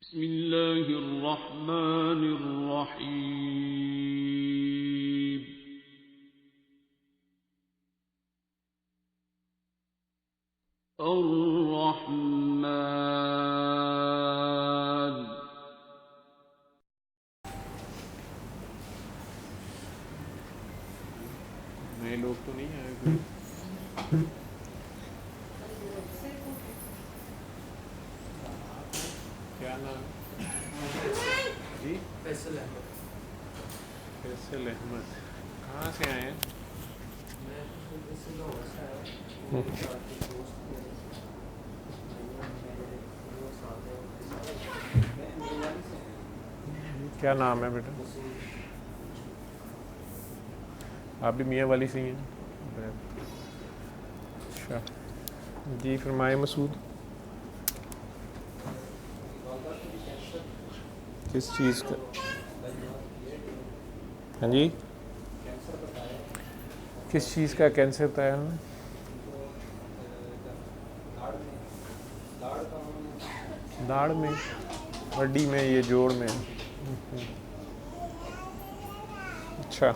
बिस्मिल्लाहिर्रहमानिर्रहीम। अर्रहमान। नए लोग तो नहीं आए कोई? क्या नाम जी? फैसल अहमद। फैसल अहमद। कहाँ से आए हैं? मैं इससे लाहौर से आया हूँ। मेरे साथ एक दोस्त मेरे साथ है उनके साथ मैं मेवाड़ी से आया क्या नाम है बेटा? हूँ। मसूद। आप भी मियाँ वाली से ही हैं? अच्छा जी, फरमाए मसूद। वालदा को भी कैंसर किस चीज़ का? हाँ जी, कैंसर बताया। किस चीज़ का कैंसर था हमें? उनको दाढ़ में दाढ़ का उन्होंने दाढ़ में, हड्डी में, ये जोड़ में? अच्छा।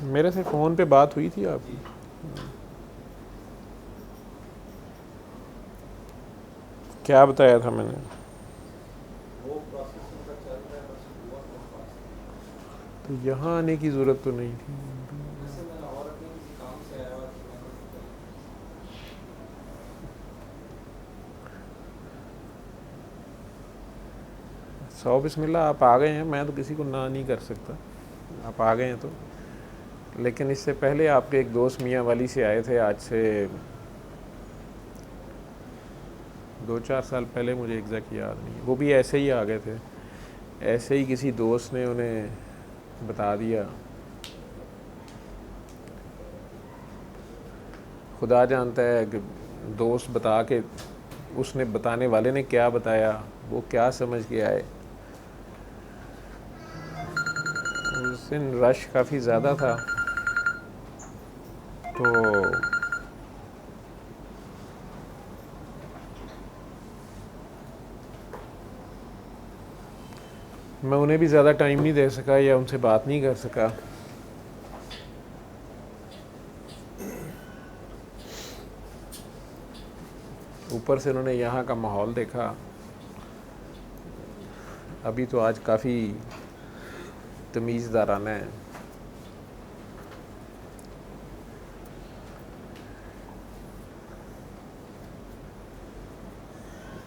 मेरे से फ़ोन पे बात हुई थी आपकी? क्या बताया था मैंने? वो प्रोसेस उनका चल रहा है, बस हुआ तो पास। तो यहाँ आने की ज़रूरत तो नहीं थी। जैसे मैं लाहौर अपने किसी काम से आया हुआ तो मैंने सौ बिस्मिल्लाह, आप आ गए हैं, मैं तो किसी को ना नहीं कर सकता। आप आ गए हैं तो। लेकिन इससे पहले आपके एक दोस्त मियाँ वाली से आए थे, आज से 2-4 साल पहले, मुझे एग्जैक्ट याद नहीं। वो भी ऐसे ही आ गए थे, ऐसे ही किसी दोस्त ने उन्हें बता दिया। खुदा जानता है कि दोस्त बता के, उसने बताने वाले ने क्या बताया, वो क्या समझ के आए। उस दिन रश काफ़ी ज़्यादा था, तो मैं उन्हें भी ज़्यादा टाइम नहीं दे सका या उनसे बात नहीं कर सका। ऊपर से उन्होंने यहाँ का माहौल देखा। अभी तो आज काफ़ी तमीज़दाराना है।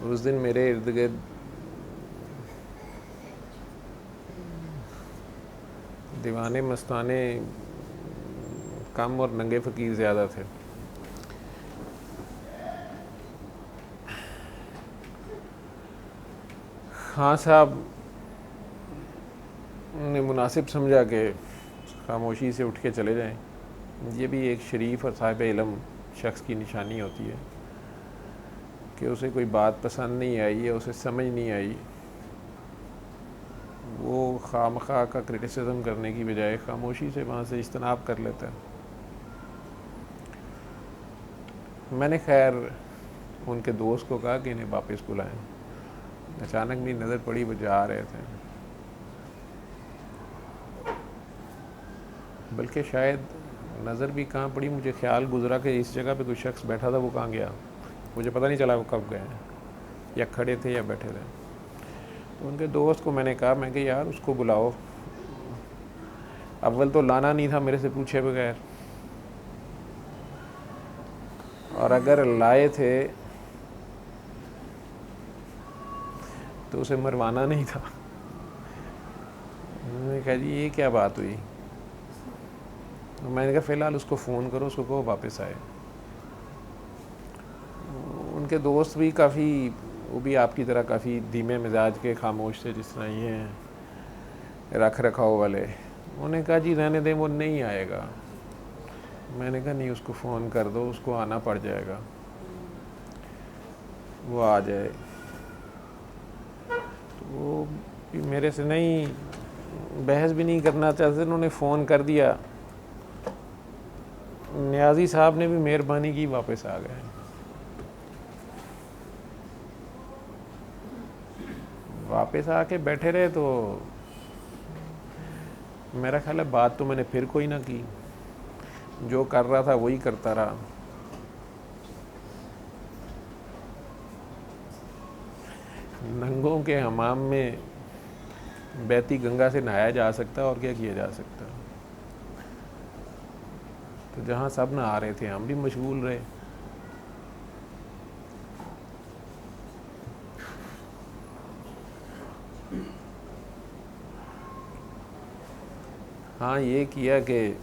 उस दिन मेरे इर्द गिर्द दीवाने मस्ताने कम और नंगे फ़कीर ज़्यादा थे। हाँ साहब ने मुनासिब समझा कि खामोशी से उठ के चले जाएं। ये भी एक शरीफ और साहिब इल्म शख्स की निशानी होती है कि उसे कोई बात पसंद नहीं आई या उसे समझ नहीं आई, वो खामखा का क्रिटिसिज्म करने की बजाय खामोशी से वहाँ से इज्तनाब कर लेता है। मैंने खैर उनके दोस्त को कहा कि इन्हें वापस बुलाएं। अचानक मेरी नज़र पड़ी, वो जा रहे थे। बल्कि शायद नज़र भी कहाँ पड़ी, मुझे ख्याल गुजरा कि इस जगह पे कोई शख्स बैठा था, वो कहाँ गया। मुझे पता नहीं चला वो कब गए, या खड़े थे या बैठे थे। तो उनके दोस्त को मैंने कहा, मैं कि यार उसको बुलाओ। अव्वल तो लाना नहीं था मेरे से पूछे बगैर, और अगर लाए थे तो उसे मरवाना नहीं था। मैंने कहा जी ये क्या बात हुई। तो मैंने कहा फ़िलहाल उसको फ़ोन करो, उसको कहो वापस आए। उनके दोस्त भी काफ़ी, वो भी आपकी तरह काफ़ी धीमे मिजाज के, खामोश थे जिस तरह ये हैं, रख रखाव वाले। उन्होंने कहा जी रहने दें, वो नहीं आएगा। मैंने कहा नहीं, उसको फ़ोन कर दो, उसको आना पड़ जाएगा, वो आ जाए। तो वो मेरे से नहीं, बहस भी नहीं करना चाहते, उन्होंने फ़ोन कर दिया। न्याजी साहब ने भी मेहरबानी की, वापस आ गए। वापस आके बैठे रहे तो मेरा ख्याल है बात तो मैंने फिर कोई ना की, जो कर रहा था वही करता रहा। नंगों के हमाम में बहती गंगा से नहाया जा सकता और क्या किया जा सकता। तो जहाँ सब नहा रहे थे हम भी मशगूल रहे। हाँ, ये किया कि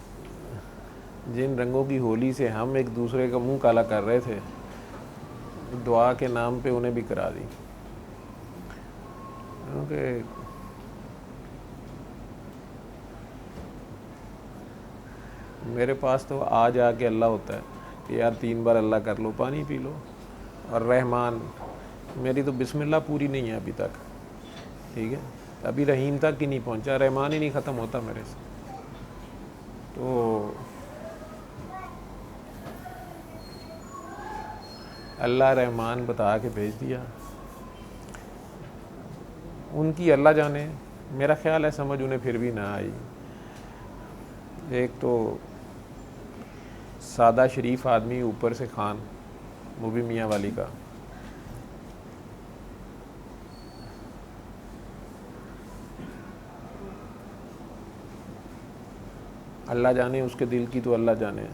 जिन रंगों की होली से हम एक दूसरे का मुंह काला कर रहे थे, दुआ के नाम पे उन्हें भी करा दी। क्योंकि मेरे पास तो आ जाके अल्लाह होता है कि यार 3 बार अल्लाह कर लो, पानी पी लो। और रहमान, मेरी तो बिस्मिल्लाह पूरी नहीं है अभी तक, ठीक है, अभी रहीम तक ही नहीं पहुंचा, रहमान ही नहीं ख़त्म होता मेरे से। तो अल्लाह रहमान बता के भेज दिया। उनकी अल्लाह जाने, मेरा ख्याल है समझ उन्हें फिर भी ना आई। एक तो सादा शरीफ आदमी, ऊपर से खान, वो भी मियाँ वाली का। अल्लाह जाने उसके दिल की, तो अल्लाह जाने।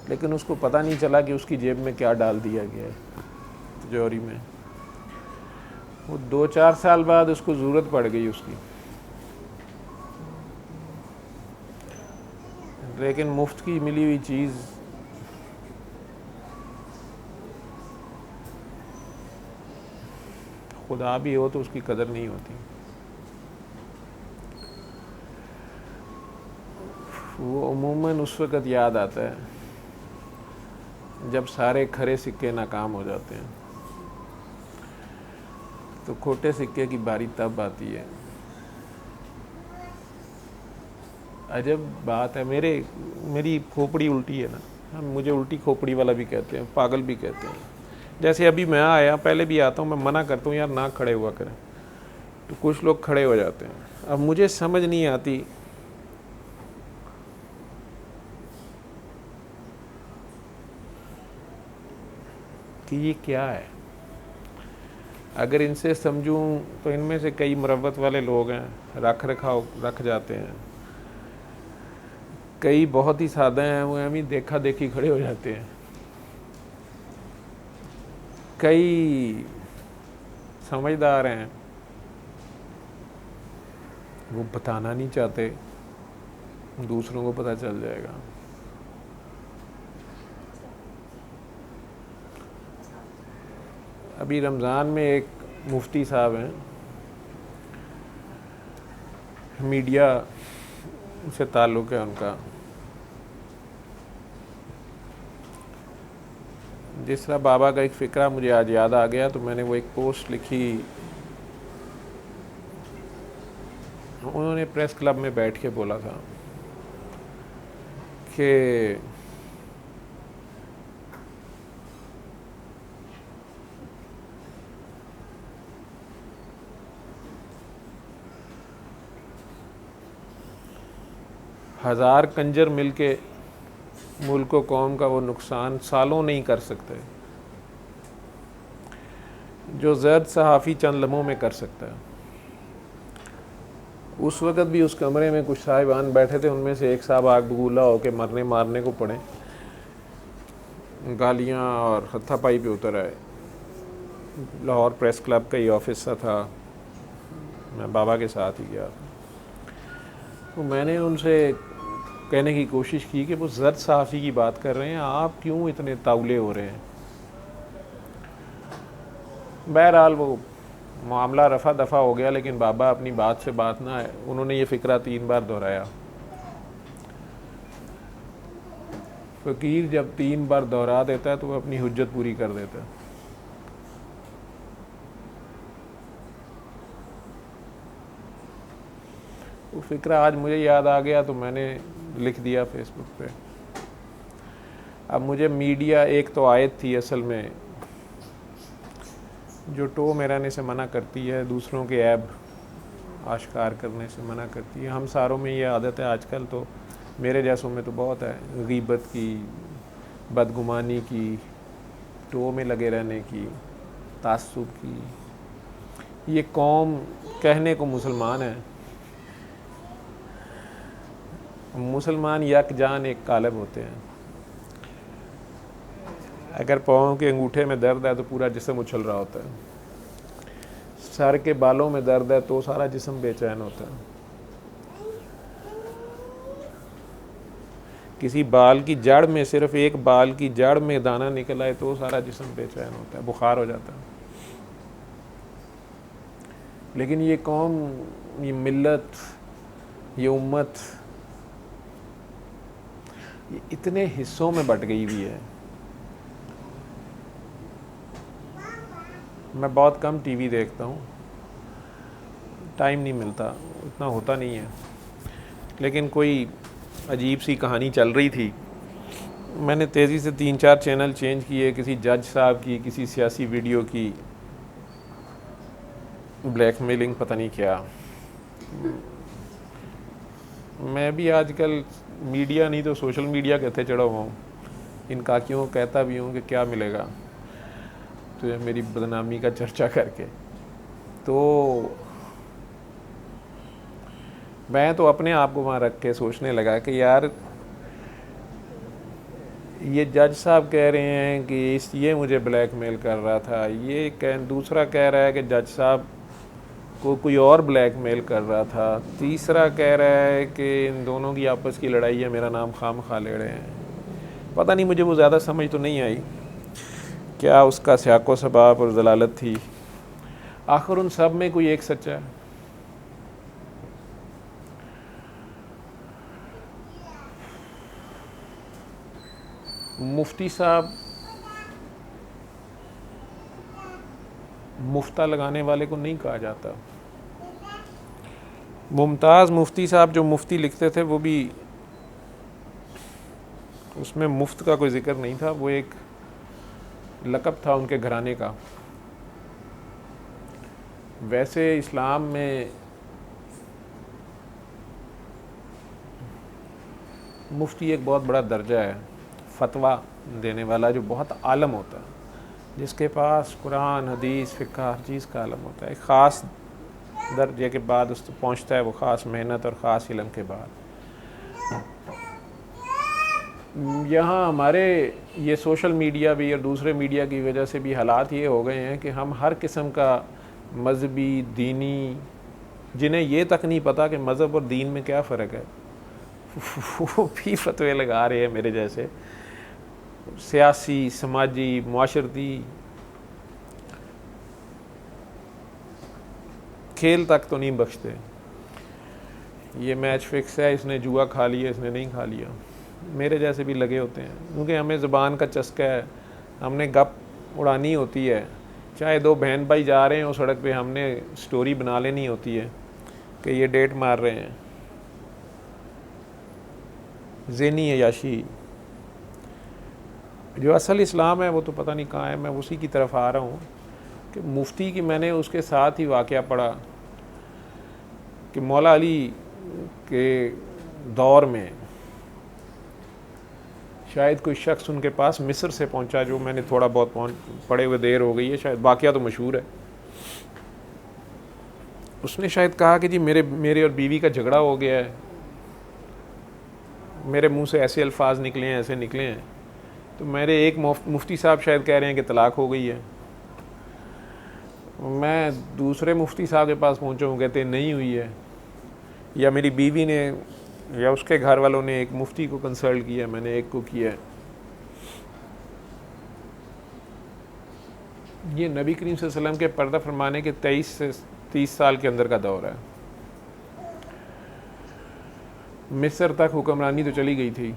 लेकिन उसको पता नहीं चला कि उसकी जेब में क्या डाल दिया गया है तिजोरी में। वो 2-4 साल बाद उसको ज़रूरत पड़ गई उसकी, लेकिन मुफ्त की मिली हुई चीज़ खुदा भी हो तो उसकी कदर नहीं होती। वो अमूमन उस वक़्त याद आता है जब सारे खरे सिक्के नाकाम हो जाते हैं, तो खोटे सिक्के की बारी तब आती है। अजब बात है, मेरी खोपड़ी उल्टी है ना, हम मुझे उल्टी खोपड़ी वाला भी कहते हैं, पागल भी कहते हैं। जैसे अभी मैं आया, पहले भी आता हूँ, मैं मना करता हूँ यार ना खड़े हुआ करें, तो कुछ लोग खड़े हो जाते हैं। अब मुझे समझ नहीं आती कि ये क्या है। अगर इनसे समझूं तो इनमें से कई मुरव्वत वाले लोग हैं, रख रखाव रख जाते हैं। कई बहुत ही सादा हैं, वो हम ही देखा देखी खड़े हो जाते हैं। कई समझदार हैं, वो बताना नहीं चाहते, दूसरों को पता चल जाएगा। अभी रमज़ान में एक मुफ्ती साहब हैं, मीडिया से ताल्लुक़ है उनका। जिस तरह बाबा का एक फ़िक्रा मुझे आज याद आ गया, तो मैंने वो एक पोस्ट लिखी। उन्होंने प्रेस क्लब में बैठ के बोला था कि हज़ार कंजर मिलके मुल्क व कौम का वो नुकसान सालों नहीं कर सकते जो ज़र्द सहाफ़ी चंद लम्हों में कर सकता है। उस वक़्त भी उस कमरे में कुछ साहिबान बैठे थे, उनमें से एक साहब आग बबूला होकर मरने मारने को पड़े, गालियाँ और हत्थापाई पे उतर आए। लाहौर प्रेस क्लब का ही ऑफिस था, मैं बाबा के साथ ही गया। तो मैंने उनसे कहने की कोशिश की कि वो ज़र्द सहाफ़ी की बात कर रहे हैं, आप क्यों इतने ताउले हो रहे हैं। बहरहाल वो मामला रफ़ा दफ़ा हो गया, लेकिन बाबा अपनी बात से बात ना है। उन्होंने ये फ़िक्रा 3 बार दोहराया। फ़कीर जब 3 बार दोहरा देता है तो वह अपनी हुज्जत पूरी कर देता है। वो फ़िक्रा आज मुझे याद आ गया तो मैंने लिख दिया फेसबुक पे। अब मुझे मीडिया, एक तो आयत थी असल में जो टो मेराने से मना करती है, दूसरों के ऐब आश्कार करने से मना करती है। हम सारों में ये आदत है आजकल, तो मेरे जैसों में तो बहुत है, गीबत की, बदगुमानी की, टो में लगे रहने की, तासुब की। ये कौम कहने को मुसलमान है, मुसलमान यकजान एक कालब होते हैं। अगर पाँव के अंगूठे में दर्द है तो पूरा जिस्म उछल रहा होता है, सर के बालों में दर्द है तो सारा जिस्म बेचैन होता है, किसी बाल की जड़ में, सिर्फ एक बाल की जड़ में दाना निकल आए तो सारा जिस्म बेचैन होता है, बुखार हो जाता है। लेकिन ये कौम, ये मिल्लत, ये उम्मत ये इतने हिस्सों में बट गई हुई है। मैं बहुत कम टीवी देखता हूँ, टाइम नहीं मिलता, उतना होता नहीं है। लेकिन कोई अजीब सी कहानी चल रही थी, मैंने तेज़ी से 3-4 चैनल चेंज किए, किसी जज साहब की, किसी सियासी वीडियो की, ब्लैकमेलिंग पता नहीं क्या। मैं भी आजकल मीडिया नहीं तो सोशल मीडिया कहते चढ़ा हुआ हूँ। इन काकियों को कहता भी हूँ कि क्या मिलेगा तो मेरी बदनामी का चर्चा करके। तो मैं तो अपने आप को वहाँ रख के सोचने लगा कि यार ये जज साहब कह रहे हैं कि ये मुझे ब्लैकमेल कर रहा था, ये दूसरा कह रहा है कि जज साहब को कोई और ब्लैकमेल कर रहा था, तीसरा कह रहा है कि इन दोनों की आपस की लड़ाई है, मेरा नाम खाम खा ले रहे हैं। पता नहीं, मुझे वो ज़्यादा समझ तो नहीं आई क्या उसका स्याको सबाब और जलालत थी। आखिर उन सब में कोई एक सच्चा है। मुफ्ती साहब, मुफ्ता लगाने वाले को नहीं कहा जाता। मुमताज़ मुफ्ती साहब जो मुफ्ती लिखते थे वो भी, उसमें मुफ्त का कोई जिक्र नहीं था, वो एक लक़ब था उनके घराने का। वैसे इस्लाम में मुफ्ती एक बहुत बड़ा दर्जा है, फतवा देने वाला जो बहुत आलम होता है, जिसके पास कुरान, हदीस, फ़िक़्ह हर चीज़ का आलम होता है। एक ख़ास दर्जे के बाद उस तक पहुँचता है, वो ख़ास मेहनत और ख़ास इल्म के बाद। यहाँ हमारे ये सोशल मीडिया भी और दूसरे मीडिया की वजह से भी हालात ये हो गए हैं कि हम हर किस्म का मजहबी, दीनी, जिन्हें ये तक नहीं पता कि मज़हब और दीन में क्या फ़र्क है, वो भी फतवे लगा रहे हैं मेरे जैसे। सियासी, समाजी, मुआशरती, खेल तक तो नहीं बख्शते। ये मैच फिक्स है, इसने जुआ खा लिया, इसने नहीं खा लिया, मेरे जैसे भी लगे होते हैं। क्योंकि हमें ज़ुबान का चस्का है, हमने गप उड़ानी होती है। चाहे दो बहन भाई जा रहे हैं उस सड़क पे, हमने स्टोरी बना लेनी होती है कि ये डेट मार रहे हैं। ज़ेनी अयाशी, जो असल इस्लाम है वो तो पता नहीं कहाँ है। मैं उसी की तरफ आ रहा हूँ कि मुफ्ती की, मैंने उसके साथ ही वाक़या पढ़ा कि मौला अली के दौर में शायद कोई शख्स उनके पास मिस्र से पहुंचा, जो मैंने थोड़ा बहुत पढ़े हुए देर हो गई है, शायद वाक़या तो मशहूर है। उसने शायद कहा कि जी मेरे और बीवी का झगड़ा हो गया है, मेरे मुंह से ऐसे अल्फाज निकले हैं, ऐसे निकले हैं। तो मेरे एक मुफ्ती साहब शायद कह रहे हैं कि तलाक हो गई है। मैं दूसरे मुफ्ती साहब के पास पहुंचा हूँ, कहते नहीं हुई है। या मेरी बीवी ने या उसके घर वालों ने एक मुफ्ती को कंसल्ट किया, मैंने एक को किया। ये नबी करीम सल्लल्लाहु अलैहि वसल्लम के पर्दा फरमाने के 23 से 30 साल के अंदर का दौर है। मिस्र तक हुक्मरानी तो चली गई थी,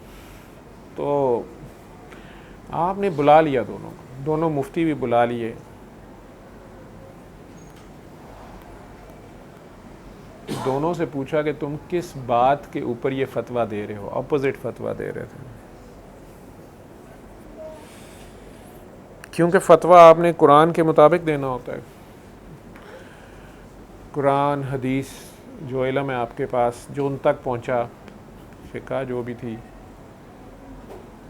तो आपने बुला लिया दोनों मुफ्ती भी बुला लिए। दोनों से पूछा कि तुम किस बात के ऊपर ये फतवा दे रहे हो, अपोजिट फतवा दे रहे थे। क्योंकि फतवा आपने कुरान के मुताबिक देना होता है। कुरान हदीस जो इल्म है आपके पास, जो उन तक पहुंचा, फ़िक़्ह जो भी थी,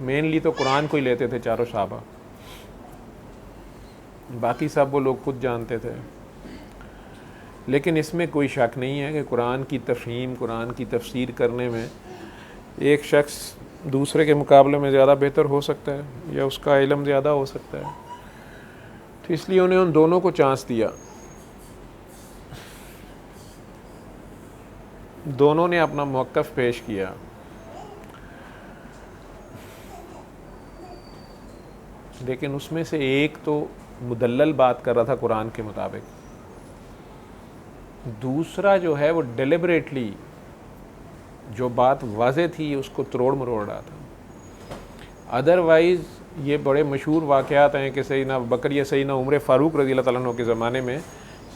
मेनली तो कुरान को ही लेते थे चारों साहबा, बाकी सब वो लोग खुद जानते थे। लेकिन इसमें कोई शक नहीं है कि कुरान की तफ़हीम, कुरान की तफसीर करने में एक शख्स दूसरे के मुकाबले में ज़्यादा बेहतर हो सकता है या उसका इल्म ज़्यादा हो सकता है। तो इसलिए उन्हें उन दोनों को चांस दिया। दोनों ने अपना मौक़िफ़ पेश किया। लेकिन उसमें से एक तो मुदल्लल बात कर रहा था कुरान के मुताबिक, दूसरा जो है वो डेलिबरेटली जो बात वाज़े थी उसको तरोड़ मरोड़ रहा था। अदरवाइज़ ये बड़े मशहूर वाक़यात हैं कि सैयदना बकर या सैयदना उमर फ़ारूक रज़ी अल्लाह तआला अन्हु के ज़माने में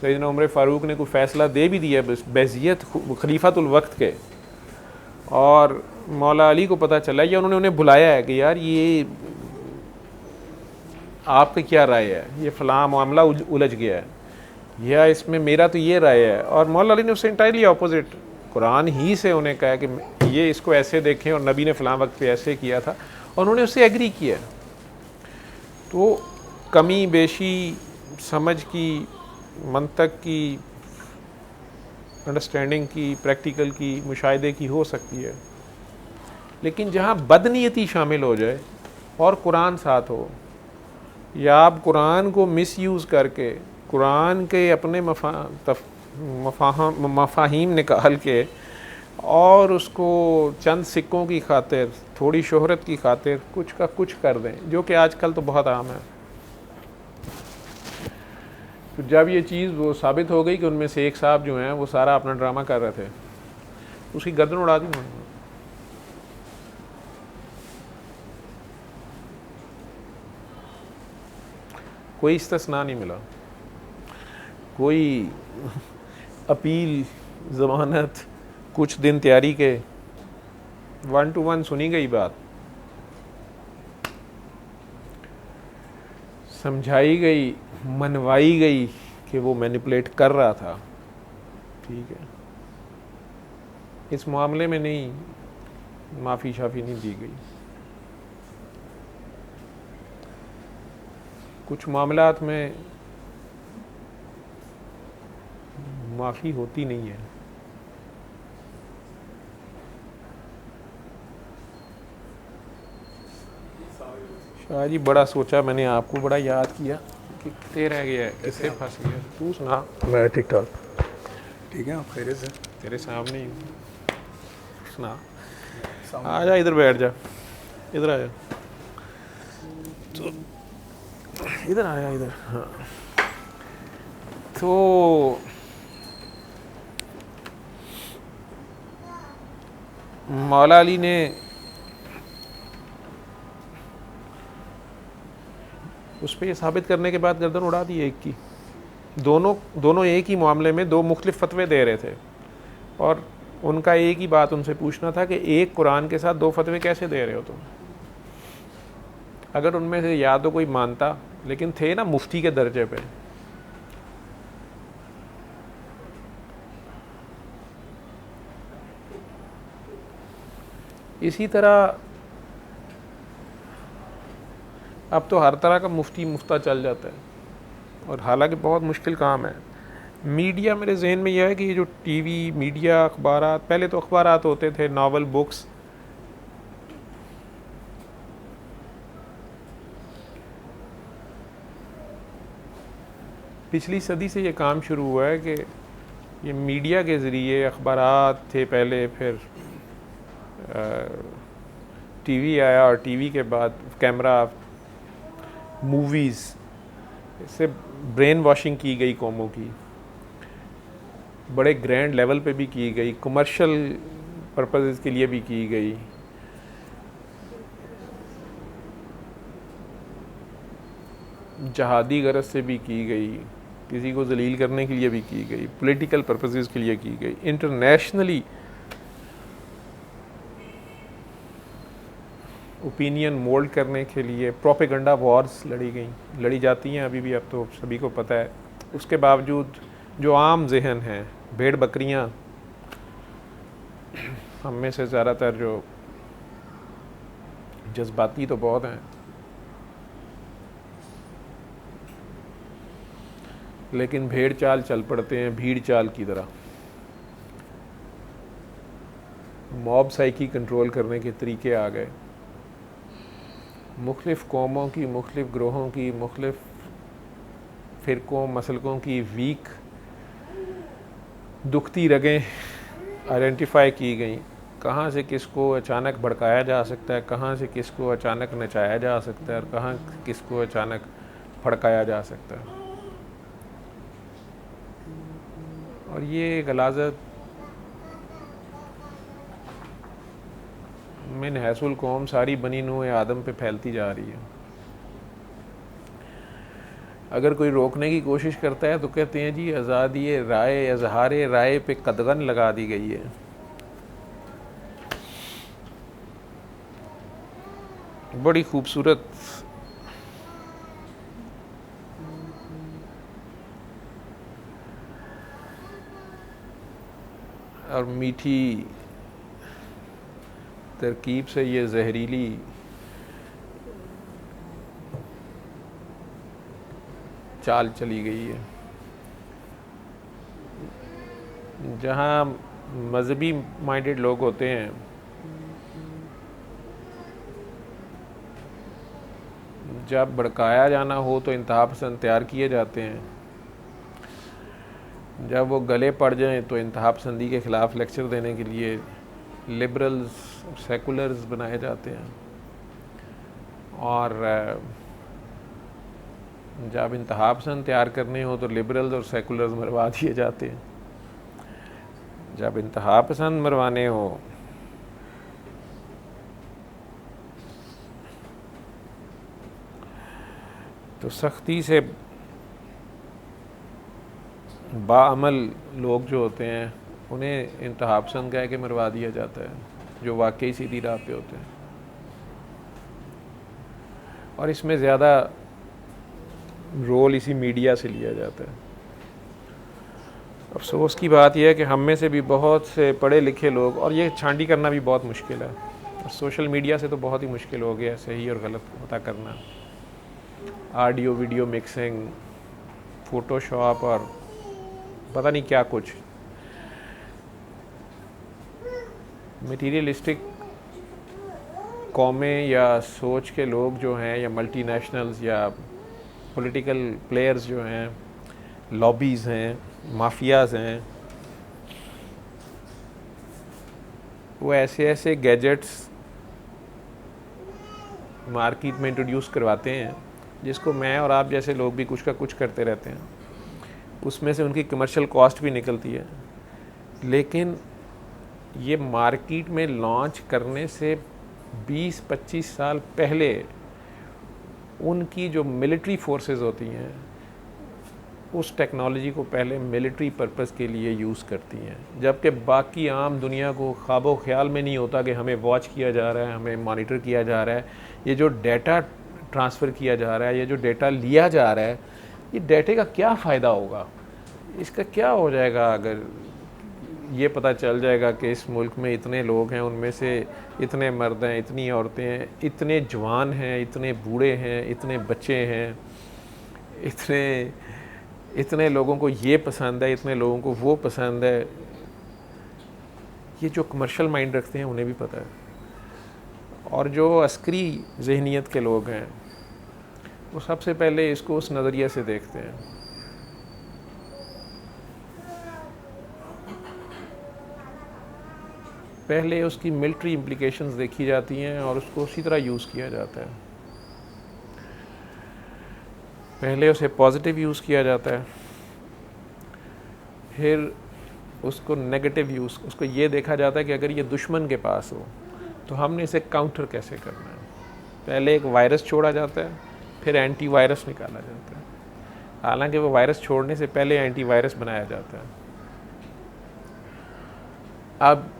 सैयदना उमर फ़ारूक ने कोई फ़ैसला दे भी दिया बैज़ियत खलीफातुल वक्त के, और मौला अली को पता चला या उन्होंने उन्हें बुलाया है कि यार ये आपकी क्या राय है, ये फ़लाँ मामला उलझ गया है, या इसमें मेरा तो ये राय है। और मौला अली ने उससे इंटायरली अपोजिट कुरान ही से उन्हें कहा कि ये इसको ऐसे देखें और नबी ने फ़लाँ वक्त पे ऐसे किया था, और उन्होंने उससे एग्री किया। तो कमी बेशी समझ की, मंतक की, अंडरस्टैंडिंग की, प्रैक्टिकल की, मुशाहिदे की हो सकती है, लेकिन जहाँ बदनीयती शामिल हो जाए और कुरान साथ हो, या आप कुरान को मिसयूज़ करके कुरान के अपने मफाहीम निकाल के और उसको चंद सिक्कों की खातिर, थोड़ी शोहरत की खातिर कुछ का कुछ कर दें, जो कि आजकल तो बहुत आम है। तो जब ये चीज़ वो साबित हो गई कि उनमें से एक साहब जो हैं वो सारा अपना ड्रामा कर रहे थे, उसकी गर्दन उड़ा दी उन्होंने। कोई इस्तिस्ना नहीं मिला, कोई अपील, ज़मानत, कुछ दिन तैयारी के, 1 to 1 सुनी गई बात, समझाई गई, मनवाई गई कि वो मैनिपुलेट कर रहा था। ठीक है, इस मामले में नहीं, माफ़ी शाफ़ी नहीं दी गई। कुछ मामलात में माफ़ी होती नहीं है। शाह जी बड़ा सोचा मैंने, आपको बड़ा याद किया कि कितने रह गया है, किससे फंस गया। तू सुना? मैं ठीक ठाक। ठीक है, आप खैरियत से? तेरे सामने ही सुना। आ जा, इधर बैठ जा, इधर आ जा, तो इधर आया, इधर। हाँ, तो मौला अली ने उस पर यह साबित करने के बाद गर्दन उड़ा दी एक की। दोनों एक ही मामले में दो मुख्तलिफ फतवे दे रहे थे, और उनका एक ही बात उनसे पूछना था कि एक कुरान के साथ दो फतवे कैसे दे रहे हो तुम। अगर उनमें से या तो कोई मानता, लेकिन थे ना मुफ्ती के दर्जे पे, इसी तरह अब तो हर तरह का मुफ्ती मुफ्ता चल जाता है, और हालांकि बहुत मुश्किल काम है। मीडिया, मेरे जहन में यह है कि ये जो टीवी, मीडिया, अखबारात, पहले तो अखबारात होते थे, नावल, बुक्स, पिछली सदी से ये काम शुरू हुआ है कि ये मीडिया के ज़रिए, अखबारात थे पहले, फिर टीवी आया, और टीवी के बाद कैमरा, मूवीज़, इससे ब्रेन वॉशिंग की गई कौमों की, बड़े ग्रैंड लेवल पे भी की गई, कमर्शियल पर्पसेस के लिए भी की गई। जहादी गरज से भी की गई, किसी को जलील करने के लिए भी की गई, पॉलिटिकल पर्पसेस के लिए की गई, इंटरनेशनली ओपिनियन मोल्ड करने के लिए प्रोपेगेंडा वॉर्स लड़ी जाती हैं अभी भी, अब तो सभी को पता है। उसके बावजूद जो आम जहन है, भेड़ बकरियां, हम में से ज़्यादातर जो जज्बाती तो बहुत हैं, लेकिन भेड़ चाल चल पड़ते हैं भीड़ चाल की तरह। मॉब साइकी कंट्रोल करने के तरीके आ गए, मुख्तलिफ़ कौमों की, मुख्तलिफ़ ग्रोहों की, मुख्तलिफ़ फ़िरक़ों मसलकों की वीक दुखती रगें आइडेंटिफाई की गई। कहाँ से किसको अचानक भड़काया जा सकता है, कहाँ से किसको अचानक नचाया जा सकता है और कहाँ किसको अचानक भड़काया जा सकता है। और ये गलाज़त मिन हैसुल कौम सारी बनी नूह आदम पे फैलती जा रही है। अगर कोई रोकने की कोशिश करता है तो कहते हैं जी आज़ादी राय, इज़हार राय पे कदगन लगा दी गई है। बड़ी खूबसूरत और मीठी तरकीब से ये जहरीली चाल चली गई है। जहाँ मजहबी माइंडेड लोग होते हैं, जब भड़काया जाना हो तो इंतहा पसंद तैयार किए जाते हैं, जब वो गले पड़ जाएं तो इंतहा पसंदी के ख़िलाफ़ लेक्चर देने के लिए लिबरल्स, सेकुलर्स बनाए जाते हैं, और जब इंतहा पसंद तैयार करने हो तो लिबरल्स और सेकुलर्स मरवा दिए जाते हैं। जब इंतहा पसंद मरवाने हो तो सख्ती से बाअमल लोग जो होते हैं उन्हें इंतहा पसंद कह के मरवा दिया जाता है, जो वाकई सीधी राह पे होते हैं। और इसमें ज़्यादा रोल इसी मीडिया से लिया जाता है। अफसोस की बात यह है कि हम में से भी बहुत से पढ़े लिखे लोग, और ये छांटी करना भी बहुत मुश्किल है, और सोशल मीडिया से तो बहुत ही मुश्किल हो गया सही और गलत पता करना। ऑडियो वीडियो मिक्सिंग, फ़ोटोशॉप और पता नहीं क्या कुछ। मटीरियलिस्टिक कौमें या सोच के लोग जो हैं, या मल्टीनेशनल्स या पॉलिटिकल प्लेयर्स जो हैं, लॉबीज़ हैं, माफियाज़ हैं, वो ऐसे ऐसे गैजेट्स मार्केट में इंट्रोड्यूस करवाते हैं जिसको मैं और आप जैसे लोग भी कुछ का कुछ करते रहते हैं। उसमें से उनकी कमर्शियल कॉस्ट भी निकलती है, लेकिन ये मार्केट में लॉन्च करने से 20-25 साल पहले उनकी जो मिलिट्री फोर्सेस होती हैं उस टेक्नोलॉजी को पहले मिलिट्री पर्पस के लिए यूज़ करती हैं, जबकि बाकी आम दुनिया को ख्वाबो ख्याल में नहीं होता कि हमें वॉच किया जा रहा है, हमें मॉनिटर किया जा रहा है। ये जो डेटा ट्रांसफ़र किया जा रहा है, ये जो डेटा लिया जा रहा है, ये डेटे का क्या फ़ायदा होगा, इसका क्या हो जाएगा अगर ये पता चल जाएगा कि इस मुल्क में इतने लोग हैं, उनमें से इतने मर्द हैं, इतनी औरतें हैं, इतने जवान हैं, इतने बूढ़े हैं, इतने बच्चे हैं, इतने लोगों को ये पसंद है, इतने लोगों को वो पसंद है। ये जो कमर्शियल माइंड रखते हैं उन्हें भी पता है, और जो अस्करी जहनीत के लोग हैं वो सबसे पहले इसको उस नज़रिए से देखते हैं। पहले उसकी मिलिट्री इम्प्लिकेशंस देखी जाती हैं और उसको उसी तरह यूज़ किया जाता है। पहले उसे पॉजिटिव यूज़ किया जाता है, फिर उसको नेगेटिव यूज़, उसको ये देखा जाता है कि अगर ये दुश्मन के पास हो तो हमने इसे काउंटर कैसे करना है। पहले एक वायरस छोड़ा जाता है, फिर एंटी वायरस निकाला जाता है, हालांकि वो वायरस छोड़ने से पहले एंटीवायरस बनाया जाता है। अब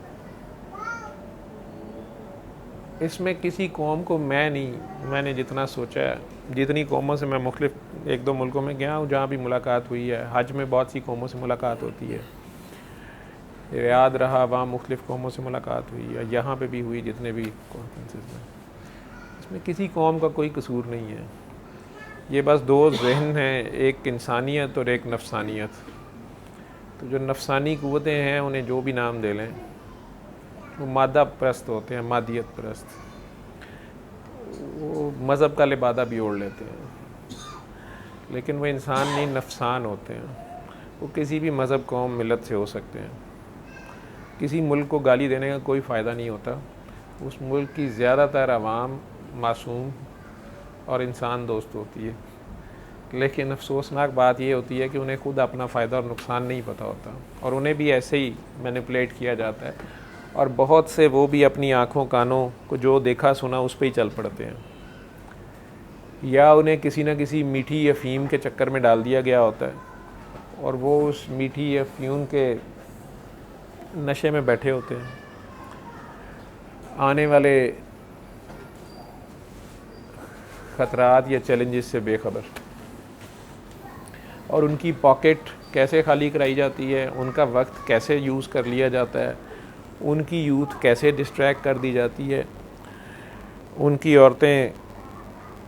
इसमें किसी कौम को मैंने जितना सोचा है, जितनी कौमों से मैं मुख्तलिफ 1-2 मुल्कों में गया हूँ जहाँ भी मुलाकात हुई है, हज में बहुत सी कौमों से मुलाकात होती है, याद रहा वहाँ मुख्तलिफ कौमों से मुलाकात हुई है, यहाँ पे भी हुई जितने भी कॉन्फ्रेंसेस में, इसमें किसी कौम का कोई कसूर नहीं है। ये बस 2 जहन हैं, एक इंसानियत और एक नफसानियत। तो जो नफसानी क़ुव्वतें हैं उन्हें जो भी नाम दे लें, वो मादा परस्त होते हैं, मादियत परस्त, वो मज़हब का लिबादा भी ओढ़ लेते हैं, लेकिन वो इंसान नहीं, नफसान होते हैं। वो किसी भी मज़हब, कौम, मिलत से हो सकते हैं। किसी मुल्क को गाली देने का कोई फ़ायदा नहीं होता। उस मुल्क की ज़्यादातर आवाम मासूम और इंसान दोस्त होती है, लेकिन अफसोसनाक बात ये होती है कि उन्हें खुद अपना फ़ायदा और नुकसान नहीं पता होता, और उन्हें भी ऐसे ही मैनिपुलेट किया जाता है, और बहुत से वो भी अपनी आँखों कानों को जो देखा सुना उस पर ही चल पड़ते हैं, या उन्हें किसी न किसी मीठी अफ़ीम के चक्कर में डाल दिया गया होता है और वो उस मीठी अफ़ीम के नशे में बैठे होते हैं। आने वाले ख़तरात या चैलेंजेस से बेखबर, और उनकी पॉकेट कैसे खाली कराई जाती है, उनका वक्त कैसे यूज़ कर लिया जाता है, उनकी यूथ कैसे डिस्ट्रैक्ट कर दी जाती है, उनकी औरतें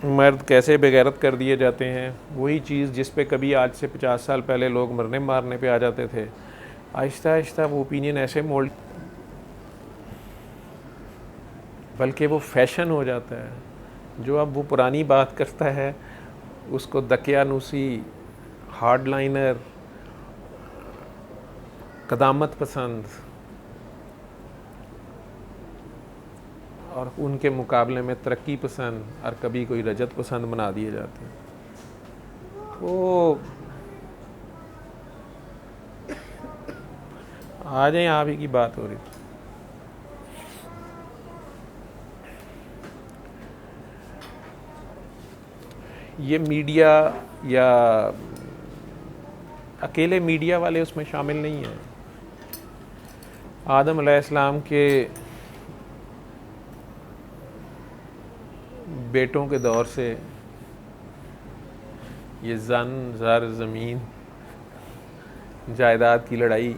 मर्द कैसे बेगैरत कर दिए जाते हैं। वही चीज़ जिस पे कभी आज से 50 साल पहले लोग मरने मारने पे आ जाते थे, आहिस्ता आहिस्ता वो ओपिनियन ऐसे मोल्ड, बल्कि वो फैशन हो जाता है। जो अब वो पुरानी बात करता है उसको दकियानूसी, हार्डलाइनर, कदामत पसंद, और उनके मुकाबले में तरक्की पसंद और कभी कोई रजत पसंद बना दिए जाते हैं। तो आ जाए, आप ही की बात हो रही। ये मीडिया या अकेले मीडिया वाले उसमें शामिल नहीं हैं। आदम अलैहिस्सलाम के बेटों के दौर से ये जन ज़र ज़मीन जायदाद की लड़ाई,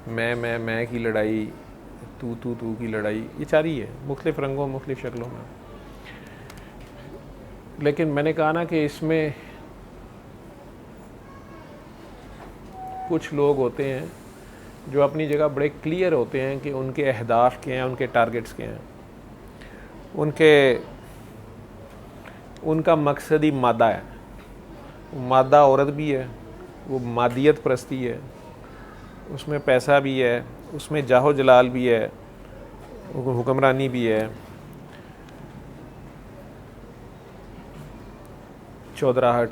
मैं की लड़ाई, तू की लड़ाई, ये जारी है मुख्तलिफ़ रंगों मुख्तलिफ़ शक्लों में। लेकिन मैंने कहा ना कि इसमें कुछ लोग होते हैं जो अपनी जगह बड़े क्लियर होते हैं कि उनके अहदाफ के हैं, उनके टारगेट्स के हैं, उनका मकसद ही मादा है। मादा औरत भी है, वो मादियत परस्ती है, उसमें पैसा भी है, उसमें जाहो जलाल भी है, हुक्मरानी भी है, चौधराहट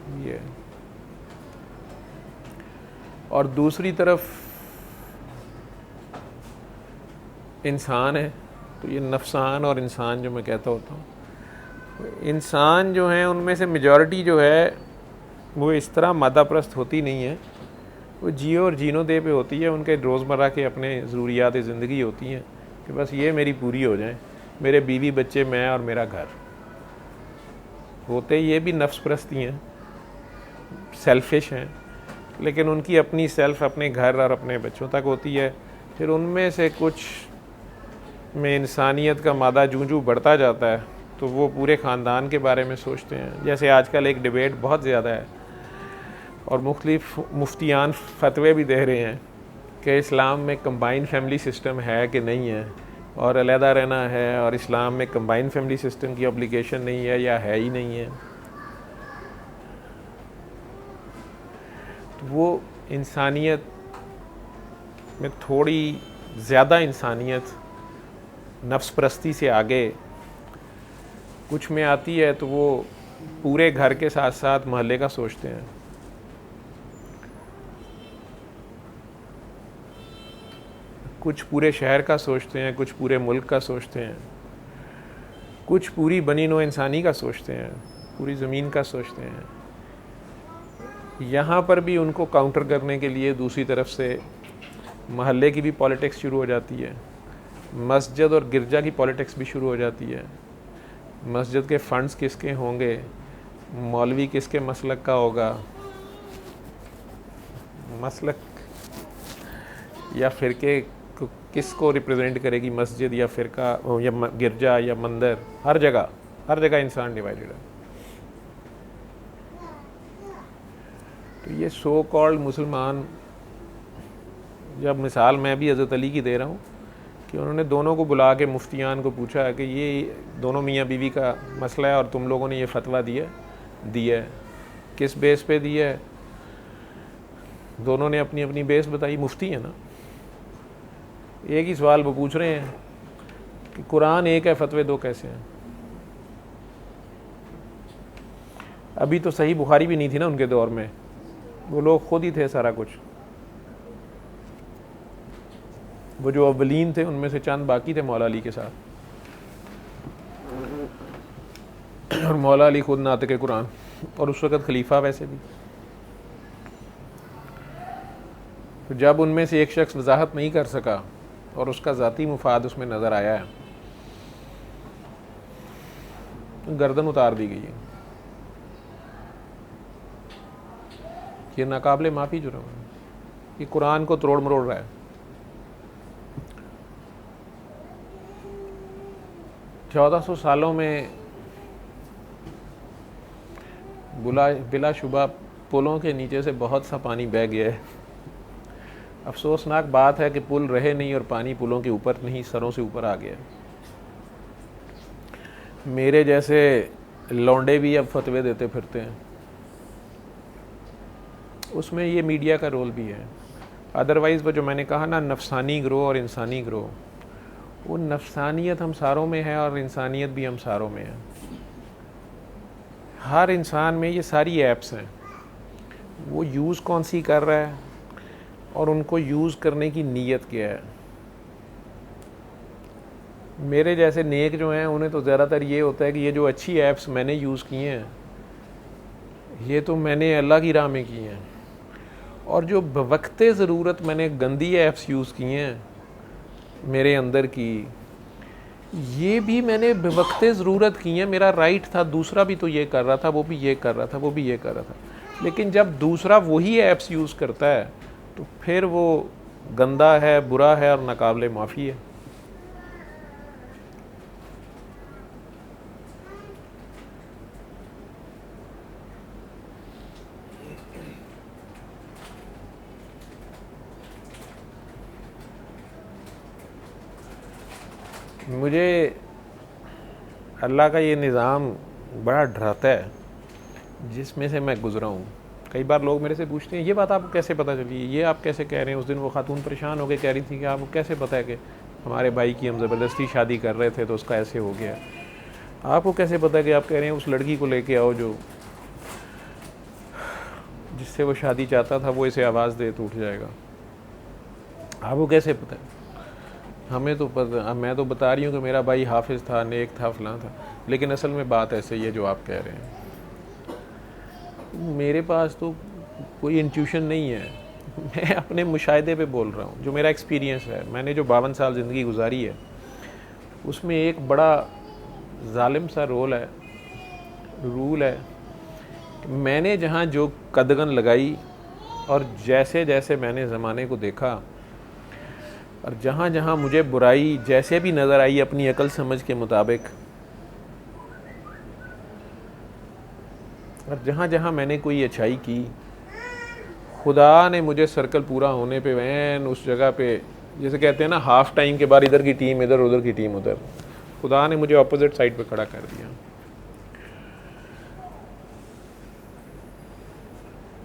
भी है। और दूसरी तरफ इंसान है, तो ये नफसान और इंसान जो मैं कहता होता हूँ, इंसान जो हैं उनमें से मेजॉरिटी जो है वो इस तरह मादा परस्त होती नहीं है। वो जियो और जीनो दे पे होती है, उनके रोज़मर्रा के अपने ज़रूरियात ज़िंदगी होती हैं कि बस ये मेरी पूरी हो जाए, मेरे बीवी बच्चे, मैं और मेरा घर। होते ये भी नफ्स परस्ती हैं, सेल्फिश हैं, लेकिन उनकी अपनी सेल्फ अपने घर और अपने बच्चों तक होती है। फिर उनमें से कुछ में इंसानियत का मादा जूं बढ़ता जाता है तो वो पूरे ख़ानदान के बारे में सोचते हैं। जैसे आजकल एक डिबेट बहुत ज़्यादा है और मुख्तलिफ मुफ्तियान फतवे भी दे रहे हैं कि इस्लाम में कंबाइंड फैमिली सिस्टम है कि नहीं है, और अलहदा रहना है, और इस्लाम में कंबाइंड फैमिली सिस्टम की ऑब्लिगेशन नहीं है या है ही नहीं है। तो वो इंसानियत में थोड़ी ज़्यादा इंसानियत नफ्स परस्ती से आगे कुछ में आती है, तो वो पूरे घर के साथ साथ मोहल्ले का सोचते हैं। कुछ पूरे शहर का सोचते हैं, कुछ पूरे मुल्क का सोचते हैं, कुछ पूरी बनी नो इंसानी का सोचते हैं, पूरी ज़मीन का सोचते हैं। यहाँ पर भी उनको काउंटर करने के लिए दूसरी तरफ से महल्ले की भी पॉलिटिक्स शुरू हो जाती है, मस्जिद और गिरजा की पॉलिटिक्स भी शुरू हो जाती है। मस्जिद के फंड्स किसके होंगे, मौलवी किसके मसलक का होगा, मसलक या फ़िरके किसको रिप्रेजेंट करेगी मस्जिद या फ़िरका या गिरजा या मंदिर, हर जगह इंसान डिवाइडेड है। तो ये सो कॉल्ड मुसलमान, जब मिसाल मैं भी हज़रत अली की दे रहा हूँ कि उन्होंने दोनों को बुला के मुफ्तियान को पूछा कि ये दोनों मियाँ बीवी का मसला है और तुम लोगों ने ये फतवा दिया है, किस बेस पे दिया है? दोनों ने अपनी अपनी बेस बताई, मुफ्ती है ना। एक ही सवाल वो पूछ रहे हैं कि कुरान एक है, फतवे दो कैसे हैं? अभी तो सही बुखारी भी नहीं थी ना उनके दौर में, वो लोग खुद ही थे सारा कुछ। वो जो अव्वलीन थे उनमें से चंद बाकी थे मौला अली के साथ, और मौला अली खुद नातिक कुरान, और उस वक़्त खलीफा वैसे भी। तो जब उनमें से एक शख्स वजाहत नहीं कर सका और उसका ज़ाती मुफाद उसमें नज़र आया है, तो गर्दन उतार दी गई है। ये नाकाबिले माफ़ी जुर्म है, ये कुरान को तोड़ मरोड़ रहा है। चौदह 1400 सालों में बिलाशुबा पुलों के नीचे से बहुत सा पानी बह गया है। अफसोसनाक बात है कि पुल रहे नहीं और पानी पुलों के ऊपर नहीं, सरों से ऊपर आ गया। मेरे जैसे लौंडे भी अब फतवे देते फिरते हैं, उसमें ये मीडिया का रोल भी है। अदरवाइज़ वो जो मैंने कहा ना, नफसानी ग्रोह और इंसानी ग्रोह, वो नफसानियत हम सारों में है और इंसानियत भी हम सारों में है। हर इंसान में ये सारी ऐप्स हैं, वो यूज़ कौन सी कर रहा है और उनको यूज़ करने की नीयत क्या है। मेरे जैसे नेक जो हैं उन्हें तो ज़्यादातर ये होता है कि ये जो अच्छी ऐप्स मैंने यूज़ की हैं, ये तो मैंने अल्लाह की राह में की हैं, और जो बवक्ते ज़रूरत मैंने गंदी ऐप्स यूज़ की हैं मेरे अंदर की, ये भी मैंने बवक्ते ज़रूरत की हैं। मेरा राइट था, दूसरा भी तो ये कर रहा था, वो भी ये कर रहा था, वो भी ये कर रहा था। लेकिन जब दूसरा वही ऐप्स यूज़ करता है तो फिर वो गंदा है, बुरा है और नाकाबिले माफ़ी है। मुझे अल्लाह का ये निज़ाम बड़ा डराता है जिसमें से मैं गुज़रा हूँ। कई बार लोग मेरे से पूछते हैं, ये बात आपको कैसे पता चली, ये आप कैसे कह रहे हैं? उस दिन वो खातून परेशान हो के कह रही थी कि आपको कैसे पता है कि हमारे भाई की हम ज़बरदस्ती शादी कर रहे थे तो उसका ऐसे हो गया। आपको कैसे पता है कि आप कह रहे हैं उस लड़की को लेके आओ जो जिससे वो शादी चाहता था, वो इसे आवाज़ दे तो उठ जाएगा। आपको कैसे पता है? हमें तो पता, मैं तो बता रही हूँ कि मेरा भाई हाफिज़ था, नेक था, फलां था, लेकिन असल में बात ऐसे ही है जो आप कह रहे हैं। मेरे पास तो कोई इंट्यूशन नहीं है, मैं अपने मुशाहिदे पे बोल रहा हूँ, जो मेरा एक्सपीरियंस है। मैंने जो 52 साल ज़िंदगी गुजारी है, उसमें एक बड़ा जालिम सा रूल है। मैंने जहाँ जो कदगन लगाई और जैसे जैसे मैंने ज़माने को देखा और जहाँ जहाँ मुझे बुराई जैसे भी नज़र आई अपनी अकल समझ के मुताबिक, और जहाँ जहाँ मैंने कोई अच्छाई की, खुदा ने मुझे सर्कल पूरा होने पे वैन उस जगह पे, जैसे कहते हैं ना हाफ़ टाइम के बाद इधर की टीम इधर, उधर की टीम उधर, खुदा ने मुझे अपोजिट साइड पे खड़ा कर दिया।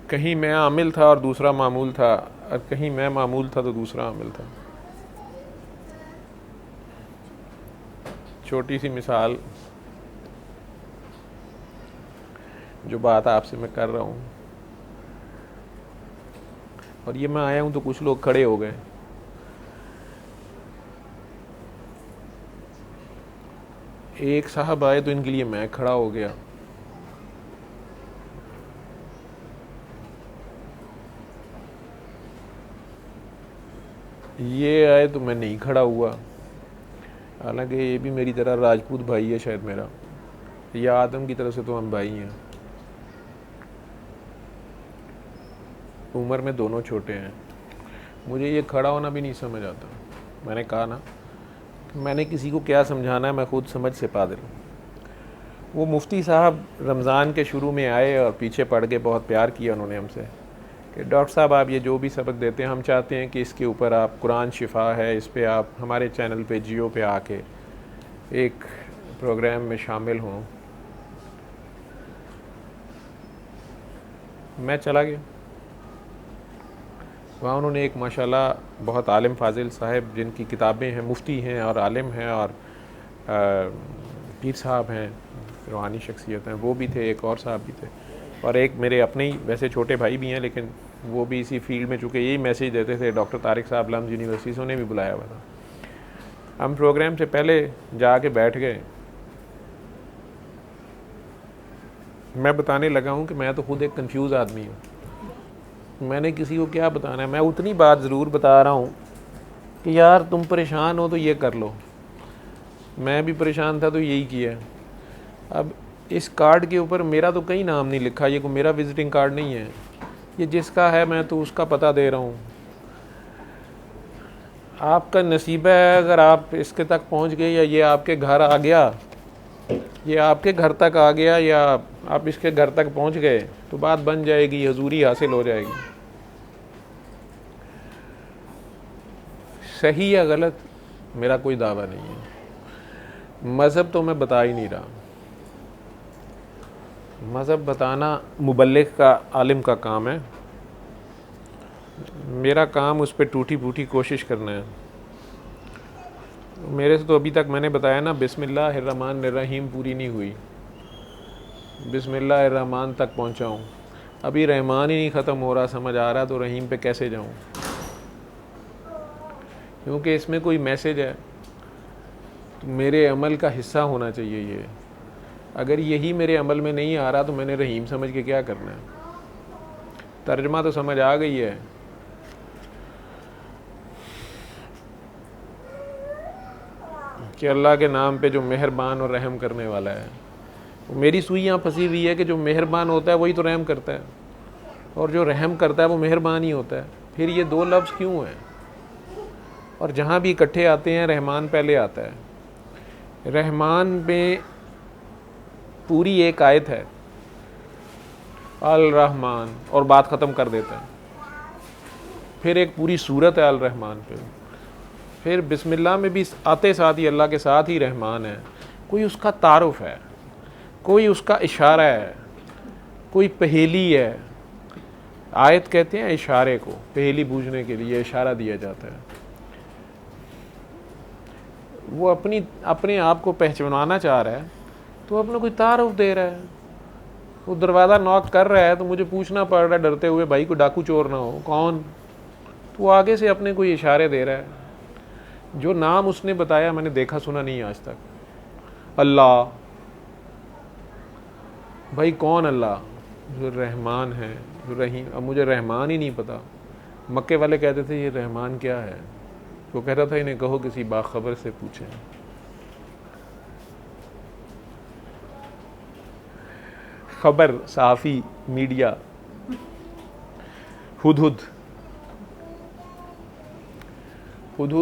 कहीं मैं आमिल था और दूसरा मामूल था, और कहीं मैं मामूल था तो दूसरा आमिल था। छोटी सी मिसाल, जो बात आपसे मैं कर रहा हूँ, और ये मैं आया हूँ तो कुछ लोग खड़े हो गए। एक साहब आए तो इनके लिए मैं खड़ा हो गया। ये आए तो मैं नहीं खड़ा हुआ, हालांकि ये भी मेरी तरह राजपूत भाई है शायद मेरा, या आदम की तरफ से तो हम भाई हैं, उम्र में दोनों छोटे हैं। मुझे ये खड़ा होना भी नहीं समझ आता। मैंने कहा ना, मैंने किसी को क्या समझाना है, मैं खुद समझ से पादिल। वो मुफ्ती साहब रमज़ान के शुरू में आए और पीछे पड़ के बहुत प्यार किया उन्होंने हमसे कि डॉक्टर साहब आप ये जो भी सबक देते हैं हम चाहते हैं कि इसके ऊपर आप कुरान शिफा है इस पे आप हमारे चैनल पे जियो पे आके एक प्रोग्राम में शामिल हों। मैं चला गया वहाँ। उन्होंने एक माशाल्लाह बहुत आलिम फाजिल साहब जिनकी किताबें हैं, मुफ्ती हैं और आलिम हैं और पीर साहब हैं, रूहानी शख्सियत हैं, वो भी थे, एक और साहब भी थे, और एक मेरे अपने ही वैसे छोटे भाई भी हैं लेकिन वो भी इसी फील्ड में, चूँकि यही मैसेज देते थे, डॉक्टर तारिक साहब लम्स यूनिवर्सिटी से, उन्हें भी बुलाया हुआ था। हम प्रोग्राम से पहले जाके बैठ गए। मैं बताने लगा हूँ कि मैं तो खुद एक कंफ्यूज आदमी हूँ, मैंने किसी को क्या बताना है। मैं उतनी बात ज़रूर बता रहा हूँ कि यार तुम परेशान हो तो ये कर लो, मैं भी परेशान था तो यही किया। अब इस कार्ड के ऊपर मेरा तो कहीं नाम नहीं लिखा, ये कोई मेरा विजिटिंग कार्ड नहीं है, ये जिसका है मैं तो उसका पता दे रहा हूँ। आपका नसीब है अगर आप इसके तक पहुँच गए या ये आपके घर आ गया, ये आपके घर तक आ गया या आप इसके घर तक पहुँच गए तो बात बन जाएगी, हजूरी हासिल हो जाएगी। सही या गलत मेरा कोई दावा नहीं है, मज़हब तो मैं बता ही नहीं रहा। मज़हब बताना मुबल्लिग का, आलिम का काम है, मेरा काम उस पर टूटी फूटी कोशिश करना है। मेरे से तो अभी तक मैंने बताया ना, बिस्मिल्लाहिर्रहमानिर्रहीम पूरी नहीं हुई, बिस्मिल्लाहिर्रहमान तक पहुंचा हूँ, अभी रहमान ही नहीं ख़त्म हो रहा, समझ आ रहा तो रहीम पे कैसे जाऊँ, क्योंकि इसमें कोई मैसेज है तो मेरे अमल का हिस्सा होना चाहिए ये। अगर यही मेरे अमल में नहीं आ रहा तो मैंने रहीम समझ के क्या करना है। तर्जमा तो समझ आ गई है। कि अल्लाह के नाम पे जो मेहरबान और रहम करने वाला है। मेरी सुई यहाँ फंसी हुई है कि जो मेहरबान होता है वही तो रहम करता है, और जो रहम करता है वो मेहरबान ही होता है। फिर ये दो लफ्ज़ क्यों हैं? और जहाँ भी इकट्ठे आते हैं रहमान पहले आता है। रहमान में पूरी एक आयत है अल रहमान और बात ख़त्म कर देता है। फिर एक पूरी सूरत है अल रहमान पे। फिर बिस्मिल्लाह में भी आते साथ ही अल्लाह के साथ ही रहमान है। कोई उसका तारुफ है, कोई उसका इशारा है, कोई पहेली है। आयत कहते हैं इशारे को, पहेली बूझने के लिए इशारा दिया जाता है। वो अपने आप को पहचानाना चाह रहा है तो अपना कोई तारुफ दे रहा है। वो दरवाज़ा नॉक कर रहा है तो मुझे पूछना पड़ रहा है डरते हुए, भाई कोई डाकू चोर ना हो, कौन? तो वो आगे से अपने कोई इशारे दे रहा है। जो नाम उसने बताया मैंने देखा सुना नहीं आज तक। अल्लाह, भाई कौन अल्लाह? जो रहमान है, जो रहीम। अब मुझे रहमान ही नहीं पता। मक्के वाले कहते थे ये रहमान क्या है? वो कहता था इन्हें कहो किसी बाखबर से पूछें। खबर, सहाफ़ी, मीडिया, हुदहुद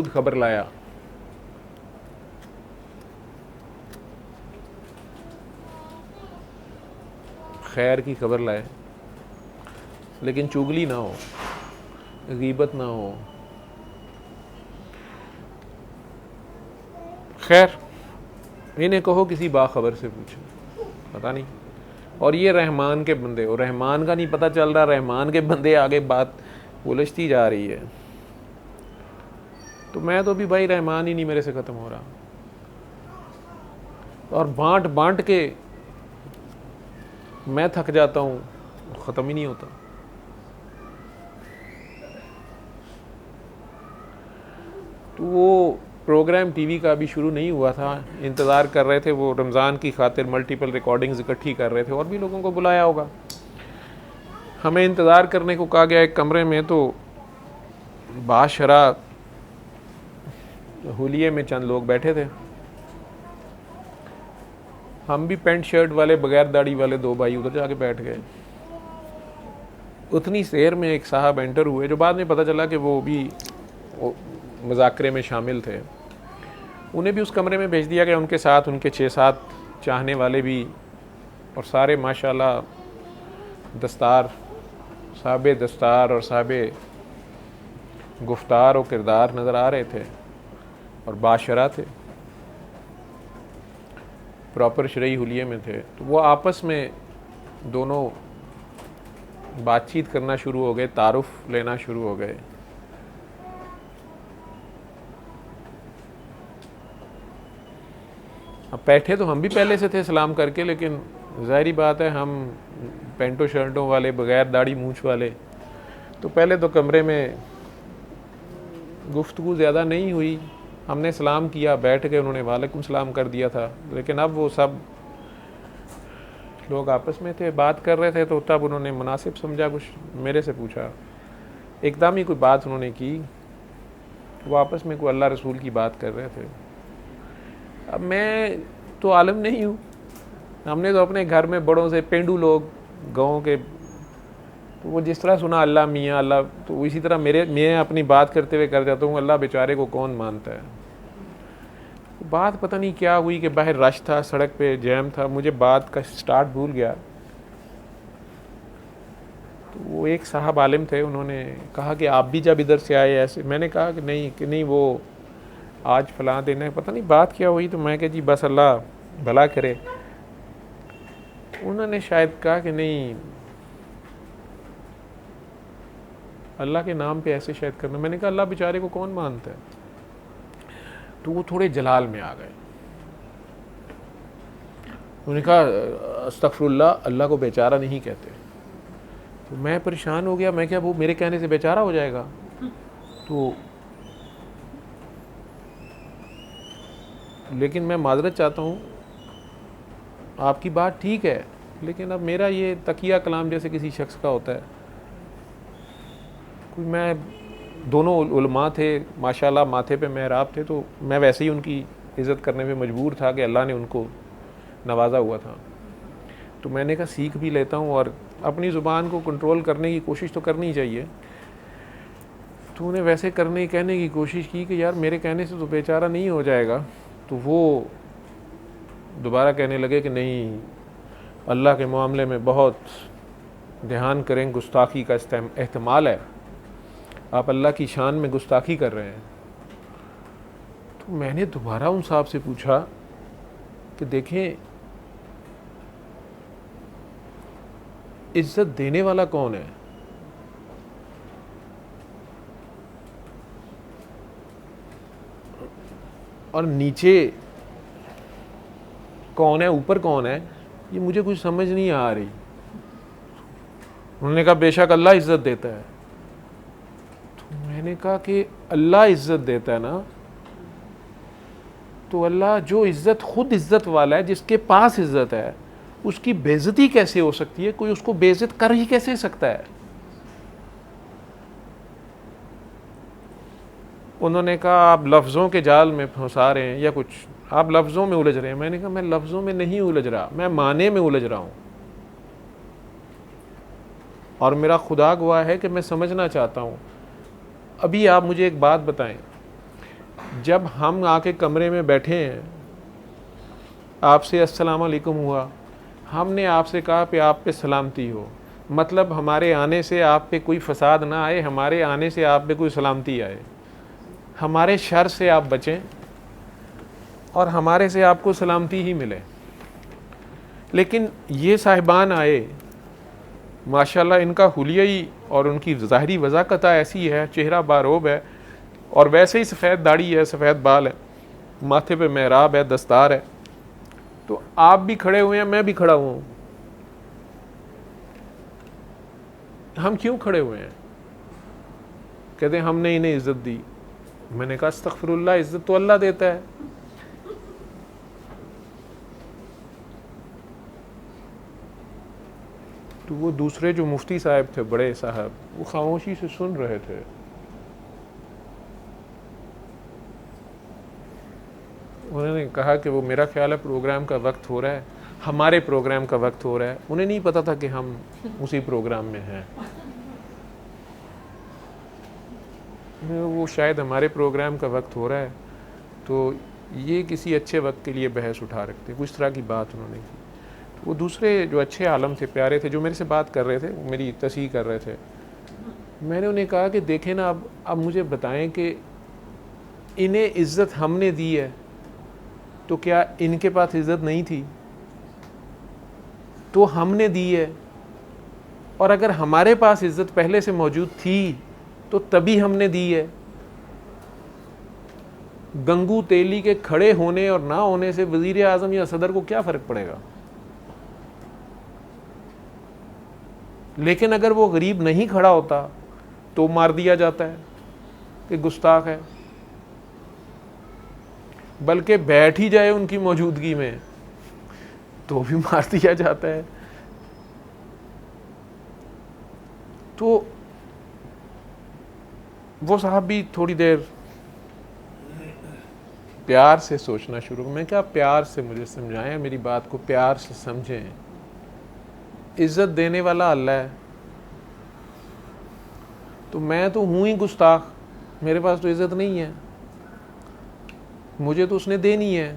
खबर लाया। खैर की खबर लाए, लेकिन चुगली ना हो, गीबत ना हो। खैर इन्हें कहो किसी बाखबर से पूछो, पता नहीं। और ये रहमान के बंदे हो, रहमान का नहीं पता चल रहा, रहमान के बंदे आगे बात उलझती जा रही है। तो मैं तो भी भाई रहमान ही नहीं मेरे से ख़त्म हो रहा। और बांट बांट के मैं थक जाता हूँ, ख़त्म ही नहीं होता। तो वो प्रोग्राम टीवी का अभी शुरू नहीं हुआ था, इंतज़ार कर रहे थे। वो रमज़ान की खातिर मल्टीपल रिकॉर्डिंग्स इकट्ठी कर रहे थे, और भी लोगों को बुलाया होगा। हमें इंतज़ार करने को कहा गया एक कमरे में, तो बाशरा हुलिये में चंद लोग बैठे थे, हम भी पैंट शर्ट वाले बगैर दाढ़ी वाले दो भाई उधर जाके बैठ गए। उतनी देर में एक साहब एंटर हुए, जो बाद में पता चला कि वो भी मुज़ाकरे में शामिल थे। उन्हें भी उस कमरे में भेज दिया गया, उनके साथ उनके 6-7 चाहने वाले भी, और सारे माशाल्लाह दस्तार, साहब दस्तार और साहब गुफ्तार और किरदार नज़र आ रहे थे और बाशरा थे, प्रॉपर शरई हुलिये में थे। तो वो आपस में दोनों बातचीत करना शुरू हो गए, तारुफ लेना शुरू हो गए। अब बैठे तो हम भी पहले से थे सलाम करके, लेकिन ज़ाहिरी बात है हम पेंटो शर्टों वाले बगैर दाढ़ी मूंछ वाले, तो पहले तो कमरे में गुफ्तगू ज़्यादा नहीं हुई। हमने सलाम किया, बैठ गए, उन्होंने वालेकुम सलाम कर दिया था। लेकिन अब वो सब लोग आपस में थे, बात कर रहे थे, तो तब उन्होंने मुनासिब समझा, कुछ मेरे से पूछा, एकदम ही कोई बात उन्होंने की। वो आपस में कोई अल्लाह रसूल की बात कर रहे थे। अब मैं तो आलिम नहीं हूँ, हमने तो अपने घर में बड़ों से, पेंडू लोग गाँव के, तो वो जिस तरह सुना अल्लाह मियाँ अल्लाह, तो इसी तरह मैं अपनी बात करते हुए कर जाता हूँ, अल्लाह बेचारे को कौन मानता है। बात पता नहीं क्या हुई कि बाहर रश था, सड़क पे जैम था, मुझे बात का स्टार्ट भूल गया। तो वो एक साहब आलिम थे, उन्होंने कहा कि आप भी जब इधर से आए ऐसे, मैंने कहा कि नहीं वो आज फलां दिन है, पता नहीं बात क्या हुई। तो मैं कहा जी बस अल्लाह भला करे। उन्होंने शायद कहा कि नहीं अल्लाह के नाम पे ऐसे शायद करना। मैंने कहा अल्लाह बेचारे को कौन मानता है। तो वो थोड़े जलाल में आ गए, उन्होंने कहा अस्तगफिरुल्लाह, अल्लाह को बेचारा नहीं कहते। तो मैं परेशान हो गया, मैं क्या वो मेरे कहने से बेचारा हो जाएगा। तो लेकिन मैं माजरत चाहता हूँ, आपकी बात ठीक है, लेकिन अब मेरा ये तकिया कलाम जैसे किसी शख्स का होता है, कोई मैं दोनों उलमा थे माशाल्लाह, माथे पे मेहराब थे, तो मैं वैसे ही उनकी इज़्ज़त करने में मजबूर था कि अल्लाह ने उनको नवाजा हुआ था। तो मैंने कहा सीख भी लेता हूँ और अपनी ज़ुबान को कंट्रोल करने की कोशिश तो करनी चाहिए। तो उन्हें वैसे कहने की कोशिश की कि यार मेरे कहने से तो बेचारा नहीं हो जाएगा। तो वो दोबारा कहने लगे कि नहीं, अल्लाह के मामले में बहुत ध्यान करें, गुस्ताखी का एहतमाल है, आप अल्लाह की शान में गुस्ताखी कर रहे हैं। तो मैंने दोबारा उन साहब से पूछा कि देखें इज्जत देने वाला कौन है? और नीचे कौन है, ऊपर कौन है, ये मुझे कुछ समझ नहीं आ रही। उन्होंने कहा बेशक अल्लाह इज्जत देता है। तो मैंने कहा कि अल्लाह इज्जत देता है ना, तो अल्लाह जो इज्जत, खुद इज्जत वाला है, जिसके पास इज्जत है, उसकी बेइज्जती कैसे हो सकती है? कोई उसको बेइज्जत कर ही कैसे सकता है? उन्होंने कहा आप लफ्ज़ों के जाल में फंसा रहे हैं या कुछ, आप लफ्ज़ों में उलझ रहे हैं। मैंने कहा मैं लफ्ज़ों में नहीं उलझ रहा, मैं माने में उलझ रहा हूँ, और मेरा खुदा गवाह है कि मैं समझना चाहता हूँ। अभी आप मुझे एक बात बताएं, जब हम आके कमरे में बैठे हैं, आपसे अस्सलाम वालेकुम हुआ, हमने आपसे कहा कि आप पे सलामती हो, मतलब हमारे आने से आप पे कोई फसाद ना आए, हमारे आने से आप पे कोई सलामती आए, हमारे शर से आप बचें और हमारे से आपको सलामती ही मिले। लेकिन ये साहिबान आए, माशाल्लाह इनका हुलिया ही और उनकी ज़ाहिरी वज़ाकत ऐसी है, चेहरा बारोब है और वैसे ही सफ़ेद दाढ़ी है, सफ़ेद बाल है, माथे पे मेहराब है, दस्तार है। तो आप भी खड़े हुए हैं, मैं भी खड़ा हुआ हूँ। हम क्यों खड़े हुए हैं? कहते हैं हमने इन्हें इज्जत दी। मैंने कहा अस्तगफिरुल्लाह, इज्जत तो अल्लाह देता है। तो वो दूसरे जो मुफ्ती साहब थे, बड़े साहब, वो खामोशी से सुन रहे थे। उन्होंने कहा कि वो मेरा ख्याल है प्रोग्राम का वक्त हो रहा है, हमारे प्रोग्राम का वक्त हो रहा है। उन्हें नहीं पता था कि हम उसी प्रोग्राम में हैं। वो शायद हमारे प्रोग्राम का वक्त हो रहा है, तो ये किसी अच्छे वक्त के लिए बहस उठा रखते, कुछ तरह की बात उन्होंने की। तो वो दूसरे जो अच्छे आलम थे, प्यारे थे, जो मेरे से बात कर रहे थे, वो मेरी तस्हीह कर रहे थे। मैंने उन्हें कहा कि देखें ना, अब मुझे बताएं कि इन्हें इज़्ज़त हमने दी है, तो क्या इनके पास इज़्ज़त नहीं थी? तो हमने दी है, और अगर हमारे पास इज़्ज़त पहले से मौजूद थी तो तभी हमने दी है। गंगू तेली के खड़े होने और ना होने से वजीर आज़म या सदर को क्या फ़र्क पड़ेगा? लेकिन अगर वो गरीब नहीं खड़ा होता तो मार दिया जाता है कि गुस्ताख है, बल्कि बैठ ही जाए उनकी मौजूदगी में तो भी मार दिया जाता है। तो वो साहब भी थोड़ी देर प्यार से सोचना शुरू। मैं क्या, प्यार से मुझे समझाएं, मेरी बात को प्यार से समझें। इज्जत देने वाला अल्लाह है, तो मैं तो हूं ही गुस्ताख, मेरे पास तो इज्जत नहीं है, मुझे तो उसने देनी है।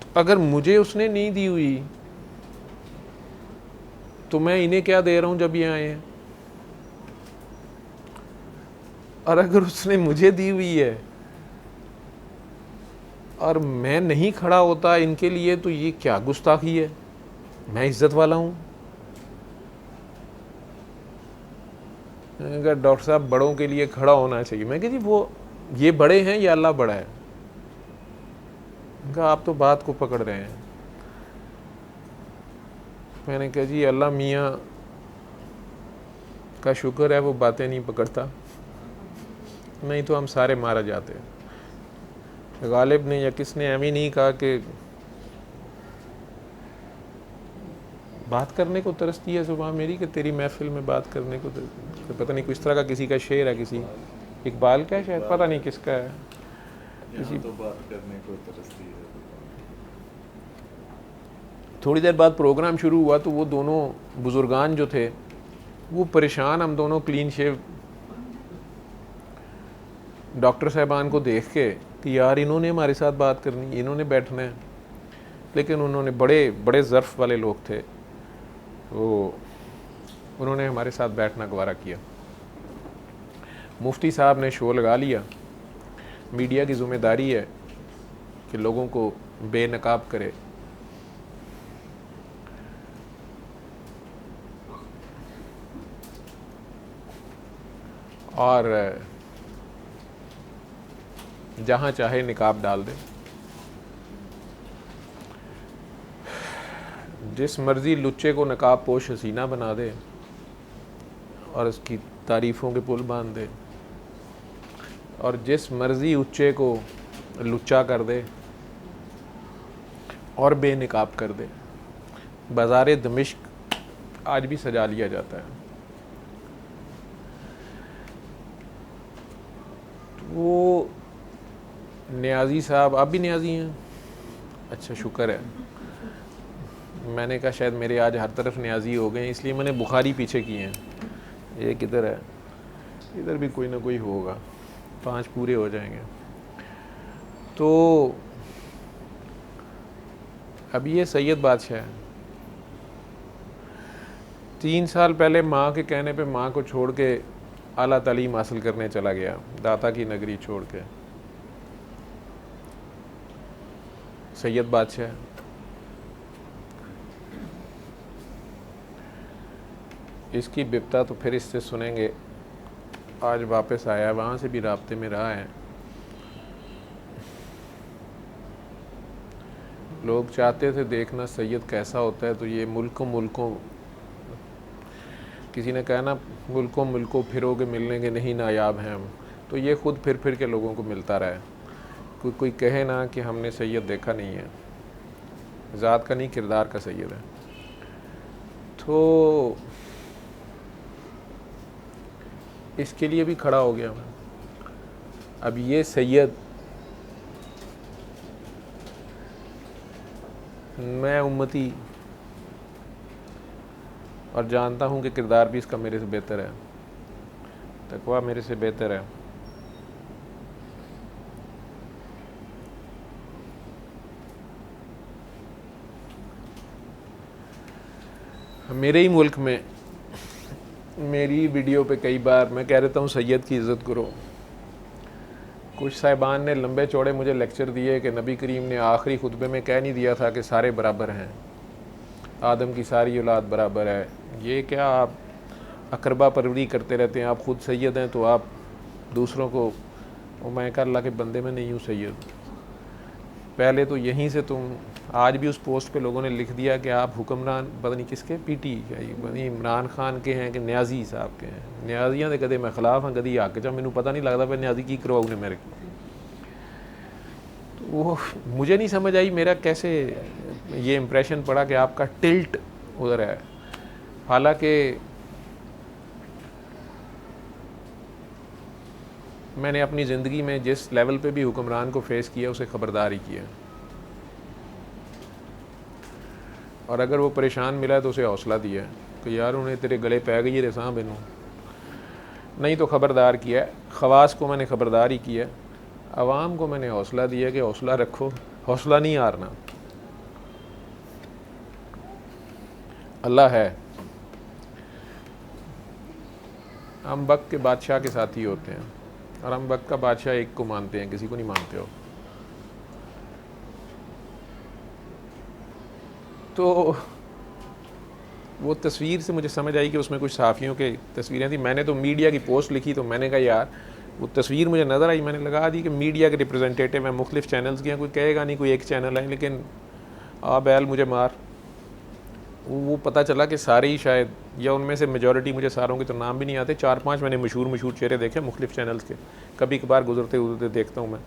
तो अगर मुझे उसने नहीं दी हुई तो मैं इन्हें क्या दे रहा हूं जब ये आए हैं? और अगर उसने मुझे दी हुई है और मैं नहीं खड़ा होता इनके लिए, तो ये क्या गुस्ताखी है? मैं इज्जत वाला हूं। अगर डॉक्टर साहब बड़ों के लिए खड़ा होना चाहिए, मैं कह जी वो ये बड़े हैं या अल्लाह बड़ा है? कहा आप तो बात को पकड़ रहे हैं। मैंने कहा जी अल्लाह मियाँ का शुक्र है वो बातें नहीं पकड़ता, नहीं तो हम सारे मारा जाते। गालिब ने या किसने एम ही नहीं कहा कि बात करने को तरसती है सुबह मेरी, कि तेरी महफिल में बात करने को तो पता नहीं किस तरह का किसी का शेर है, किसी इकबाल का है शायद, पता नहीं किसका है, किसी तो बात करने को तरसती है। थोड़ी देर बाद प्रोग्राम शुरू हुआ तो वो दोनों बुजुर्गान जो थे वो परेशान, हम दोनों क्लीन शेव डॉक्टर साहबान को देख के कि यार इन्होंने हमारे साथ बात करनी, इन्होंने बैठना है। लेकिन उन्होंने बड़े बड़े ज़र्फ़ वाले लोग थे, वो उन्होंने हमारे साथ बैठना गवारा किया। मुफ्ती साहब ने शो लगा लिया। मीडिया की ज़िम्मेदारी है कि लोगों को बेनकाब करे। और जहाँ चाहे निकाब डाल दे, जिस मर्जी लुच्चे को नकाब पोश हसीना बना दे और उसकी तारीफ़ों के पुल बांध दे, और जिस मर्जी उच्चे को लुच्चा कर दे और बेनकाब कर दे। बाज़ार दमिश्क आज भी सजा लिया जाता है। वो न्याजी साहब, आप भी न्याजी हैं? अच्छा शुक्र है। मैंने कहा शायद मेरे आज हर तरफ न्याजी हो गए, इसलिए मैंने बुखारी पीछे किए हैं। ये किधर है? इधर भी कोई ना कोई होगा, 5 पूरे हो जाएंगे। तो अब ये सैयद बादशाह है, 3 साल पहले माँ के कहने पे माँ को छोड़ के आला तालीम हासिल करने चला गया, दाता की नगरी छोड़ के। सैयद बादशाह इसकी बिपता तो फिर इससे सुनेंगे। आज वापस आया, वहाँ से भी राब्ते में रहा है। लोग चाहते थे देखना सैयद कैसा होता है, तो ये मुल्कों किसी ने कहा ना, मुल्कों फिरोगे मिलने के नहीं नायाब हैं हम, तो ये खुद फिर के लोगों को मिलता रहा है। कोई कहे ना कि हमने सैयद देखा नहीं है, ज़ात का नहीं किरदार का सैयद है। तो इसके लिए भी खड़ा हो गया मैं। अब ये सैयद, मैं उम्मती, और जानता हूँ कि किरदार भी इसका मेरे से बेहतर है, तकवा मेरे से बेहतर है। मेरे ही मुल्क में मेरी वीडियो पे कई बार मैं कह देता हूँ सैयद की इज़्ज़त करो। कुछ साहिबान ने लंबे चौड़े मुझे लेक्चर दिए कि नबी करीम ने आखिरी खुतबे में कह नहीं दिया था कि सारे बराबर हैं, आदम की सारी औलाद बराबर है। ये क्या आप अकरबा परवरी करते रहते हैं, आप ख़ुद सैयद हैं तो आप दूसरों को, और मैं कहा अल्लाह के बंदे में नहीं हूँ सैयद। पहले तो यहीं से तुम, आज भी उस पोस्ट पे लोगों ने लिख दिया कि आप हुक्मरान पता नहीं किसके, पीटी पता नहीं इमरान खान के हैं कि न्याजी साहब के हैं। न्याजियां दे कदे मैं खिलाफ हाँ, कदी हक च मैनू पता नहीं लगता पे न्याजी की करवाऊ ने मेरे। तो वो मुझे नहीं समझ आई मेरा कैसे ये इम्प्रेशन पड़ा कि आपका टिल्ट उधर है। हालांकि मैंने अपनी ज़िंदगी में जिस लेवल पे भी हुक्मरान को फेस किया उसे ख़बरदार ही किया, और अगर वो परेशान मिला है तो उसे हौसला दिया कि यार उन्हें तेरे गले पै गई रे सां बिनू, नहीं तो ख़बरदार किया। ख़वास को मैंने ख़बरदार ही किया, आवाम को मैंने हौसला दिया कि हौसला रखो, हौसला नहीं हारना, अल्लाह है। हम वक्त के बादशाह के साथी होते हैं, और हम वक्त का बादशाह एक को मानते हैं, किसी को नहीं मानते हो। तो वो तस्वीर से मुझे समझ आई कि उसमें कुछ सहाफ़ियों के तस्वीरें थी। मैंने तो मीडिया की पोस्ट लिखी, तो मैंने कहा यार वो तस्वीर मुझे नज़र आई, मैंने लगा दी कि मीडिया के रिप्रेजेंटेटिव हैं, मुख्तलिफ़ चैनल्स के हैं, कोई कहेगा नहीं कोई एक चैनल है, लेकिन बैल मुझे मार। वो पता चला कि सारे ही शायद, या उनमें से मेजॉरिटी, मुझे सारों के तो नाम भी नहीं आते, 4-5 मैंने मशहूर चेहरे देखे मुख्तलिफ़ चैनल्स के, कभी कभार गुजरते गुजरते देखता हूँ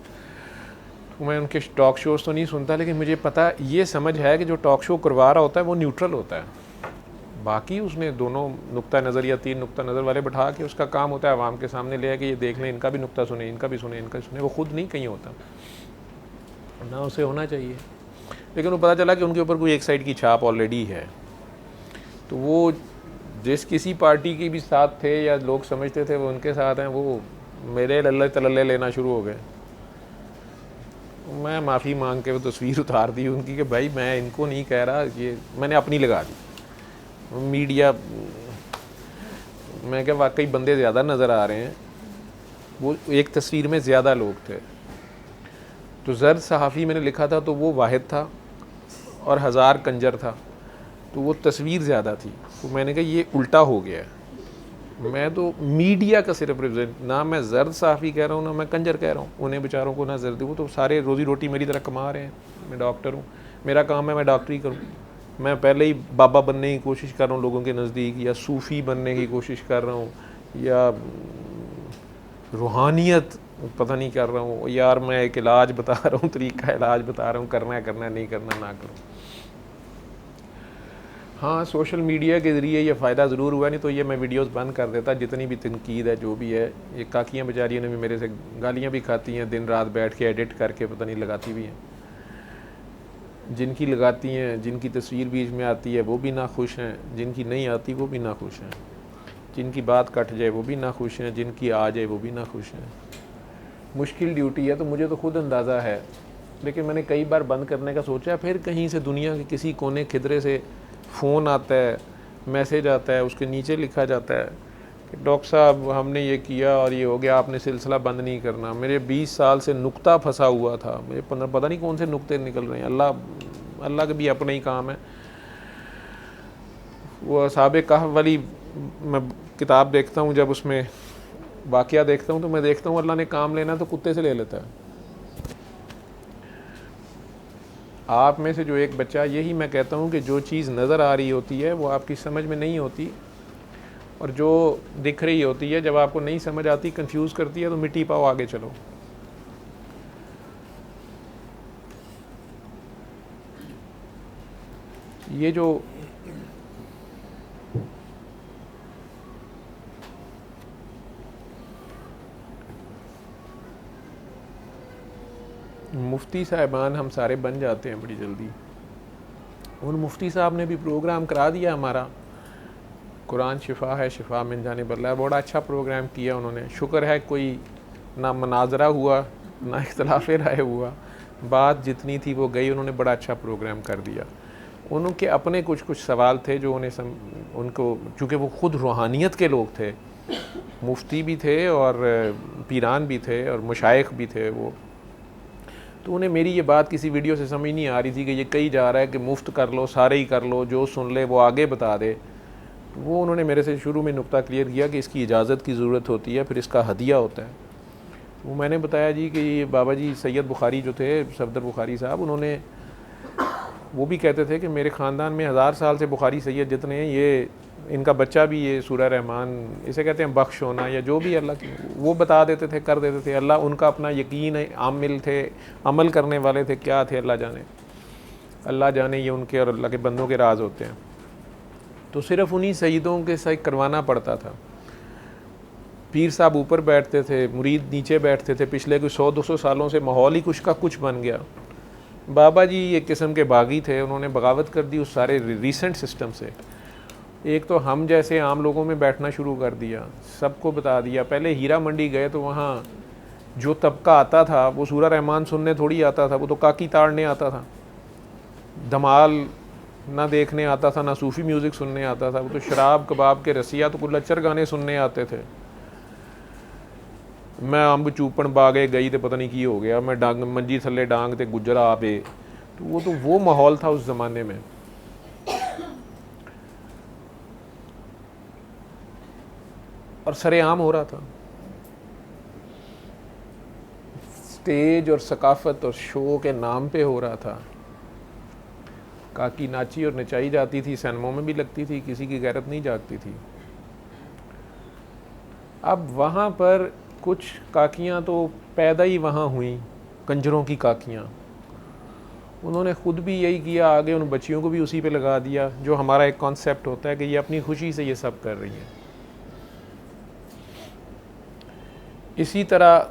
मैं उनके टॉक शोज़ तो नहीं सुनता, लेकिन मुझे पता ये समझ है कि जो टॉक शो करवा रहा होता है वो न्यूट्रल होता है। बाकी उसने दोनों नुक्ता नज़र या 3 नुक्ता नज़र वाले बैठा के उसका काम होता है आवाम के सामने ले आके ये देख लें, इनका भी नुक्ता सुने, इनका भी सुने, इनका सुने। वो खुद नहीं कहीं होता ना, उसे होना चाहिए। लेकिन वो पता चला कि उनके ऊपर कोई एक साइड की छाप ऑलरेडी है, तो वो जिस किसी पार्टी के भी साथ थे या लोग समझते थे वो उनके साथ हैं, वो मेरे लल्ले तलल्ले लेना शुरू हो गए। मैं माफ़ी मांग के वो तस्वीर उतार दी उनकी कि भाई मैं इनको नहीं कह रहा, ये मैंने अपनी लगा दी। मीडिया, मैं क्या वाकई बंदे ज़्यादा नज़र आ रहे हैं, वो एक तस्वीर में ज़्यादा लोग थे। तो ज़र्द सहाफ़ी मैंने लिखा था तो वो वाहिद था और 1000 कंजर था, तो वो तस्वीर ज़्यादा थी। तो मैंने कहा ये उल्टा हो गया है, मैं तो मीडिया का सिर्फ रिप्रेजेंट, ना मैं ज़र्द सहाफ़ी कह रहा हूँ ना मैं कंजर कह रहा हूँ, उन्हें बेचारों को ना ज़र्द, वो तो सारे रोज़ी रोटी मेरी तरह कमा रहे हैं। मैं डॉक्टर हूँ, मेरा काम है मैं डॉक्टरी करूँ, मैं पहले ही बाबा बनने की कोशिश कर रहा हूँ लोगों के नज़दीक, या सूफ़ी बनने की कोशिश कर रहा हूँ, या रूहानियत पता नहीं कर रहा हूँ। यार मैं एक इलाज बता रहा हूँ, तरीका इलाज बता रहा हूँ, करना है नहीं करना ना करो। हाँ, सोशल मीडिया के ज़रिए ये फ़ायदा ज़रूर हुआ, नहीं तो ये मैं वीडियोस बंद कर देता। जितनी भी तनकीद है जो भी है, ये काकियाँ बेचारियों ने भी मेरे से गालियाँ भी खाती हैं, दिन रात बैठ के एडिट करके पता नहीं लगाती भी हैं। जिनकी लगाती हैं, जिनकी तस्वीर बीच में आती है वो भी ना खुश हैं, जिनकी नहीं आती वो भी ना खुश हैं, जिनकी बात कट जाए वो भी ना खुश हैं, जिनकी आ जाए वो भी ना खुश हैं। मुश्किल ड्यूटी है, तो मुझे तो खुद अंदाज़ा है, लेकिन मैंने कई बार बंद करने का सोचा। फिर कहीं से दुनिया के किसी कोने खिदरे से फ़ोन आता है, मैसेज आता है, उसके नीचे लिखा जाता है कि डॉक्टर साहब हमने ये किया और ये हो गया, आपने सिलसिला बंद नहीं करना। मेरे 20 साल से नुक्ता फंसा हुआ था, मुझे पता नहीं कौन से नुक्ते निकल रहे हैं। अल्लाह के भी अपने ही काम है। वो असहाबे कहफ वाली मैं किताब देखता हूँ, जब उसमें वाक़या देखता हूँ तो मैं देखता हूँ अल्लाह ने काम लेना तो कुत्ते से ले लेता है। आप में से जो एक बच्चा, यही मैं कहता हूँ कि जो चीज़ नज़र आ रही होती है वो आपकी समझ में नहीं होती, और जो दिख रही होती है जब आपको नहीं समझ आती, कंफ्यूज करती है, तो मिट्टी पाओ आगे चलो। ये जो मुफ्ती साहिबान हम सारे बन जाते हैं बड़ी जल्दी। उन मुफ्ती साहब ने भी प्रोग्राम करा दिया हमारा, कुरान शिफा है शिफा मिन जानिब अल्लाह, बड़ा अच्छा प्रोग्राम किया उन्होंने। शुक्र है कोई ना मनाजरा हुआ ना इख्तलाफ राय हुआ, बात जितनी थी वो गई, उन्होंने बड़ा अच्छा प्रोग्राम कर दिया। उनके अपने कुछ सवाल थे जो उनको, चूँकि वो ख़ुद रूहानियत के लोग थे, मुफ्ती भी थे और पीरान भी थे और मशाइख भी थे वो, तो उन्हें मेरी ये बात किसी वीडियो से समझ नहीं आ रही थी कि ये कही जा रहा है कि मुफ्त कर लो, सारे ही कर लो, जो सुन ले वो आगे बता दे। तो वो उन्होंने मेरे से शुरू में नुक्ता क्लियर किया कि इसकी इजाज़त की ज़रूरत होती है, फिर इसका हदिया होता है। वो मैंने बताया जी कि ये बाबा जी सैयद बुखारी जो थे, सफदर बुखारी साहब, उन्होंने वो भी कहते थे कि मेरे ख़ानदान में 1000 साल से बुखारी सैयद जितने हैं, ये इनका बच्चा भी ये सूरह रहमान, इसे कहते हैं बख्श होना या जो भी अल्लाह की, वो बता देते थे, कर देते थे। अल्लाह उनका अपना यकीन है, आमिल थे, अमल करने वाले थे, क्या थे अल्लाह जाने, ये उनके और अल्लाह के बंदों के राज होते हैं। तो सिर्फ उन्हीं सईदों के साथ करवाना पड़ता था। पीर साहब ऊपर बैठते थे, मुरीद नीचे बैठते थे। पिछले कुछ 100-200 सालों से माहौल ही कुछ का कुछ बन गया। बाबा जी एक किस्म के बागी थे, उन्होंने बगावत कर दी उस सारे रिसेंट सिस्टम से। एक तो हम जैसे आम लोगों में बैठना शुरू कर दिया, सबको बता दिया। पहले हीरा मंडी गए तो वहाँ जो तबका आता था वो सूरह रहमान सुनने थोड़ी आता था, वो तो काकी ताड़ने आता था, धमाल ना देखने आता था, ना सूफ़ी म्यूज़िक सुनने आता था, वो तो शराब कबाब के रसिया तो कुल्लचर गाने सुनने आते थे। मैं अंब चूपन बागे गई तो पता नहीं की हो गया, मैं डांग मंजी थले डांग ते गुजरा आपे, तो वो माहौल था उस ज़माने में। और सरेआम हो रहा था, स्टेज और सकाफत और शो के नाम पे हो रहा था। काकी नाची और नचाई जाती थी, सिनेमा में भी लगती थी, किसी की गैरत नहीं जागती थी। अब वहाँ पर कुछ काकियाँ तो पैदा ही वहाँ हुई, कंजरों की काकियाँ। उन्होंने ख़ुद भी यही किया, आगे उन बच्चियों को भी उसी पे लगा दिया, जो हमारा एक कॉन्सेप्ट होता है कि ये अपनी खुशी से ये सब कर रही हैं। इसी तरह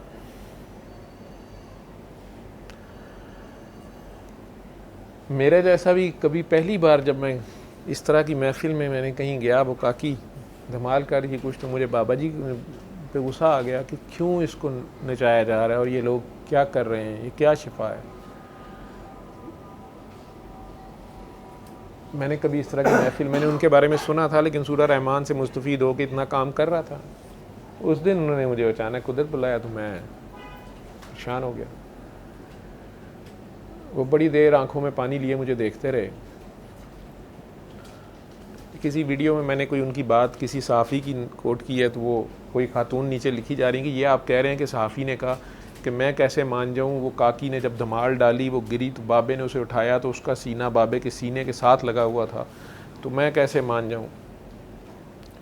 मेरे जैसा भी कभी पहली बार जब मैं इस तरह की महफिल में मैंने कहीं गया, वो काकी धमाल कर रही थी कुछ, तो मुझे बाबा जी पे गुस्सा आ गया कि क्यों इसको नचाया जा रहा है और ये लोग क्या कर रहे हैं, ये क्या शिफा है। मैंने कभी इस तरह की महफिल, मैंने उनके बारे में सुना था, लेकिन सूरह रहमान से मुस्तफ़ीद होकर इतना काम कर रहा था। उस दिन उन्होंने मुझे अचानक कुदरत बुलाया तो मैं परेशान हो गया। वो बड़ी देर आंखों में पानी लिए मुझे देखते रहे। किसी वीडियो में मैंने कोई उनकी बात किसी सहाफ़ी की कोट की है, तो वो कोई खातून नीचे लिखी जा रही है कि ये आप कह रहे हैं कि सहाफ़ी ने कहा कि मैं कैसे मान जाऊं, वो काकी ने जब धमाल डाली वो गिरी तो बाबे ने उसे उठाया तो उसका सीना बाबे के सीने के साथ लगा हुआ था, तो मैं कैसे मान जाऊं।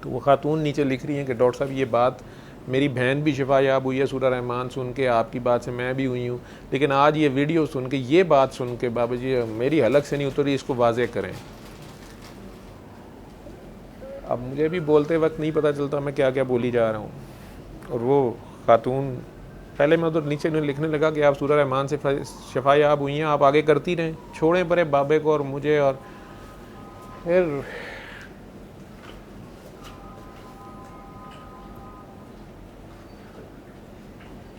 तो वो खातून नीचे लिख रही हैं कि डॉक्टर साहब ये बात मेरी बहन भी शिफा याब हुई है सूरह रहमान सुन के, आपकी बात से मैं भी हुई हूँ, लेकिन आज ये वीडियो सुन के, ये बात सुन के बाबा जी मेरी हलक से नहीं उतरी, इसको वाज़े करें। अब मुझे भी बोलते वक्त नहीं पता चलता मैं क्या क्या बोली जा रहा हूँ। और वो खातून, पहले मैं उधर नीचे लिखने लगा कि आप सूरह रहमान से शिफा याब हुई हैं, आप आगे करती रहें, छोड़ें परे बाबे को और मुझे। और फिर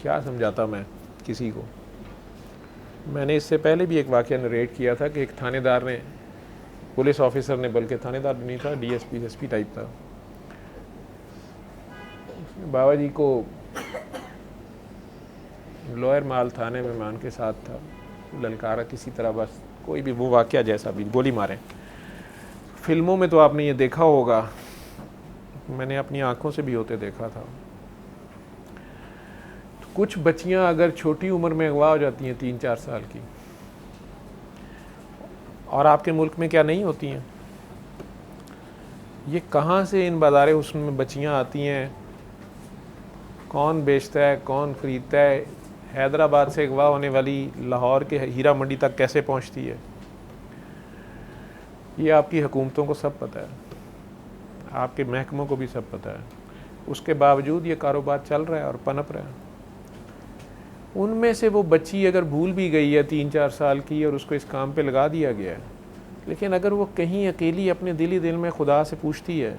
क्या समझाता मैं किसी को। मैंने इससे पहले भी एक वाक़या नरेट किया था कि एक थानेदार ने, पुलिस ऑफिसर ने, बल्कि थानेदार नहीं था, डीएसपी एसपी टाइप था, बाबा जी को लोअर माल थाने में मैं उनके साथ था, ललकारा किसी तरह, बस कोई भी वो वाक़या जैसा भी, गोली मारे। फिल्मों में तो आपने ये देखा होगा, मैंने अपनी आंखों से भी होते देखा था। तो कुछ बच्चियां अगर छोटी उम्र में अगवा हो जाती हैं 3-4 साल की, और आपके मुल्क में क्या नहीं होती हैं, ये कहाँ से इन बाज़ार हुस्न में बच्चियां आती हैं, कौन बेचता है, कौन ख़रीदता है, हैदराबाद से अगवा होने वाली लाहौर के हीरा मंडी तक कैसे पहुंचती है, ये आपकी हुकूमतों को सब पता है, आपके महकमों को भी सब पता है। उसके बावजूद ये कारोबार चल रहा है और पनप रहा है। उनमें से वो बच्ची अगर भूल भी गई है 3-4 साल की और उसको इस काम पे लगा दिया गया है, लेकिन अगर वो कहीं अकेली अपने दिल ही दिल में खुदा से पूछती है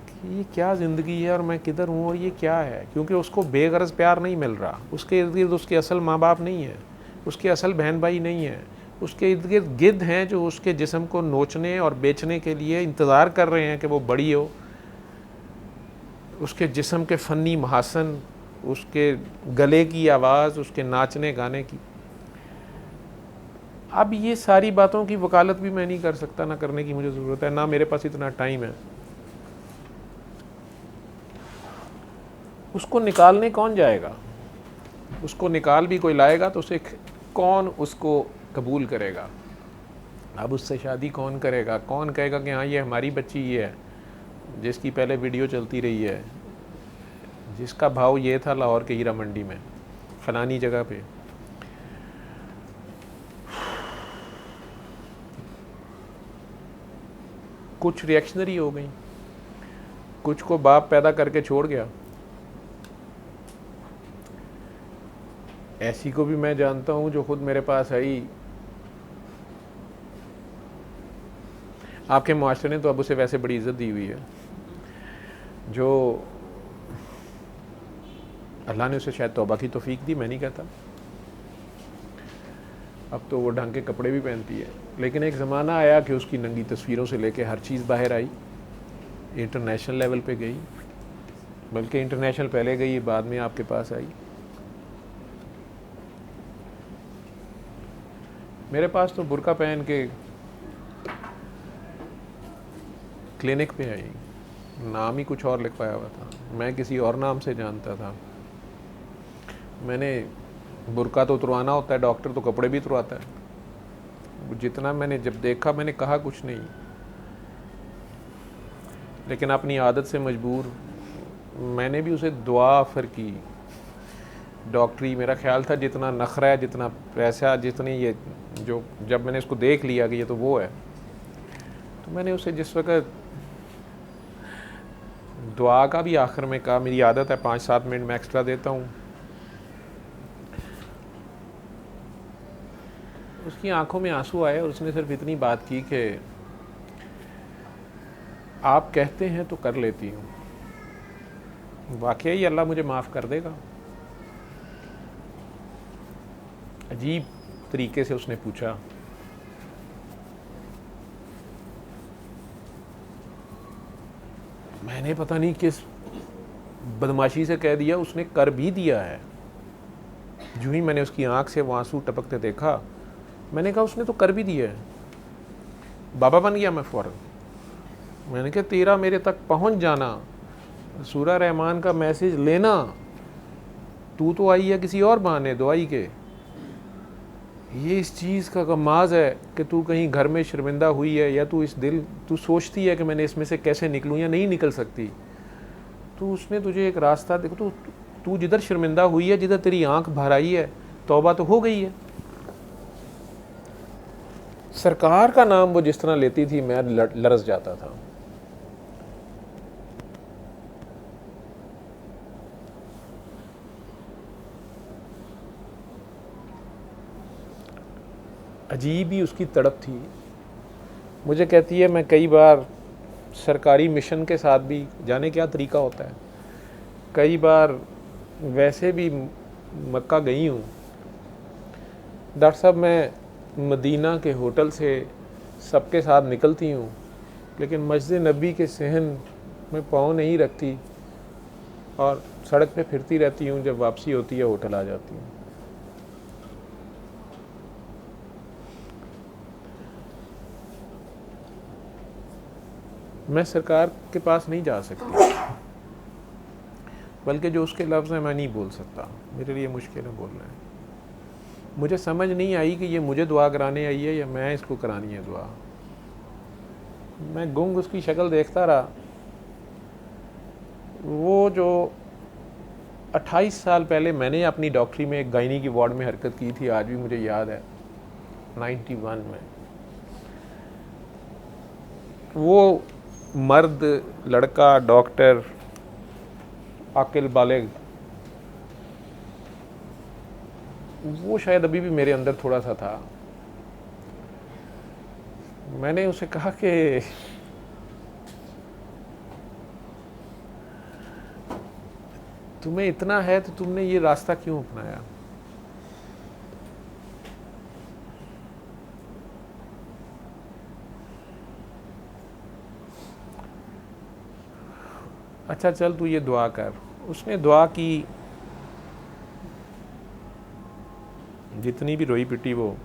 कि ये क्या ज़िंदगी है और मैं किधर हूँ और ये क्या है, क्योंकि उसको बेगरज प्यार नहीं मिल रहा, उसके इर्द गिर्द उसके असल माँ बाप नहीं है, उसके असल बहन भाई नहीं है, उसके इर्द गिर्द गिद्ध हैं जो उसके जिस्म को नोचने और बेचने के लिए इंतज़ार कर रहे हैं कि वो बड़ी हो, उसके जिस्म के फ़नी महासन, उसके गले की आवाज़, उसके नाचने गाने की। अब ये सारी बातों की वकालत भी मैं नहीं कर सकता, ना करने की मुझे ज़रूरत है, ना मेरे पास इतना टाइम है। उसको निकालने कौन जाएगा? उसको निकाल भी कोई लाएगा तो उसे कौन उसको कबूल करेगा? अब उससे शादी कौन करेगा? कौन कहेगा कि हाँ ये हमारी बच्ची ये है, जिसकी पहले वीडियो चलती रही है, जिसका भाव ये था लाहौर के हीरा मंडी में फलानी जगह पे। कुछ रिएक्शनरी हो गई, कुछ को बाप पैदा करके छोड़ गया। ऐसी को भी मैं जानता हूँ जो खुद मेरे पास आई। आपके मुआशरे ने तो अब उसे वैसे बड़ी इज्जत दी हुई है, जो अल्लाह ने उसे शायद तौबा की तौफीक दी, मैं नहीं कहता। अब तो वो ढंग के कपड़े भी पहनती है, लेकिन एक ज़माना आया कि उसकी नंगी तस्वीरों से लेके हर चीज़ बाहर आई, इंटरनेशनल लेवल पे गई, बल्कि इंटरनेशनल पहले गई, बाद में आपके पास आई। मेरे पास तो बुर्का पहन के क्लिनिक पे आई, नाम ही कुछ और लिखवाया हुआ था, मैं किसी और नाम से जानता था। मैंने बुर्का तो उतरवाना होता है, डॉक्टर तो कपड़े भी उतरवाता है। जितना मैंने जब देखा मैंने कहा कुछ नहीं, लेकिन अपनी आदत से मजबूर मैंने भी उसे दुआ ऑफ़र की। डॉक्टरी मेरा ख्याल था जितना नखरा है, जितना पैसा, जितनी ये जो, जब मैंने इसको देख लिया कि ये तो वो है, तो मैंने उसे जिस वक्त दुआ का भी आखिर में कहा, मेरी आदत है 5-7 मिनट में एक्स्ट्रा देता हूँ। उसकी आंखों में आंसू आए और उसने सिर्फ इतनी बात की कि आप कहते हैं तो कर लेती हूँ, वाकई अल्लाह मुझे माफ़ कर देगा। अजीब तरीके से उसने पूछा। मैंने पता नहीं किस बदमाशी से कह दिया, उसने कर भी दिया है। जो ही मैंने उसकी आंख से वो आंसू टपकते देखा, मैंने कहा उसने तो कर भी दिया है। बाबा बन गया मैं फ़ौरन। मैंने कहा तेरा मेरे तक पहुंच जाना, सूरा रहमान का मैसेज लेना, तू तो आई है किसी और बहाने दुआई के। ये इस चीज़ का कमाज है कि तू कहीं घर में शर्मिंदा हुई है, या तू सोचती है कि मैंने इसमें से कैसे निकलूँ या नहीं निकल सकती। तो उसने तुझे एक रास्ता देखो, तू जिधर शर्मिंदा हुई है, जिधर तेरी आंख भर आई है, तौबा तो हो गई है। सरकार का नाम वो जिस तरह लेती थी, मैं लरस जाता था। अजीब ही उसकी तड़प थी। मुझे कहती है मैं कई बार सरकारी मिशन के साथ भी, जाने क्या तरीका होता है, कई बार वैसे भी मक्का गई हूँ। डॉक्टर साहब मैं मदीना के होटल से सबके साथ निकलती हूँ, लेकिन मस्जिद नबी के सहन में पाँव नहीं रखती और सड़क पे फिरती रहती हूँ। जब वापसी होती है होटल आ जाती हूँ। मैं सरकार के पास नहीं जा सकती, बल्कि जो उसके लफ्ज़ हैं मैं नहीं बोल सकता, मेरे लिए मुश्किल है बोलना है। मुझे समझ नहीं आई कि ये मुझे दुआ कराने आई है या मैं इसको करानी है दुआ। मैं गुंग उसकी शक्ल देखता रहा। वो जो 28 साल पहले मैंने अपनी डॉक्टरी में एक गायनी की वार्ड में हरकत की थी, आज भी मुझे याद है, 91 में। वो मर्द, लड़का, डॉक्टर, आकिल बालिग, वो शायद अभी भी मेरे अंदर थोड़ा सा था। मैंने उसे कहा कि तुम्हें इतना है तो तुमने ये रास्ता क्यों अपनाया? अच्छा चल तू ये दुआ कर। उसने दुआ की, जितनी भी रोई पिटी वो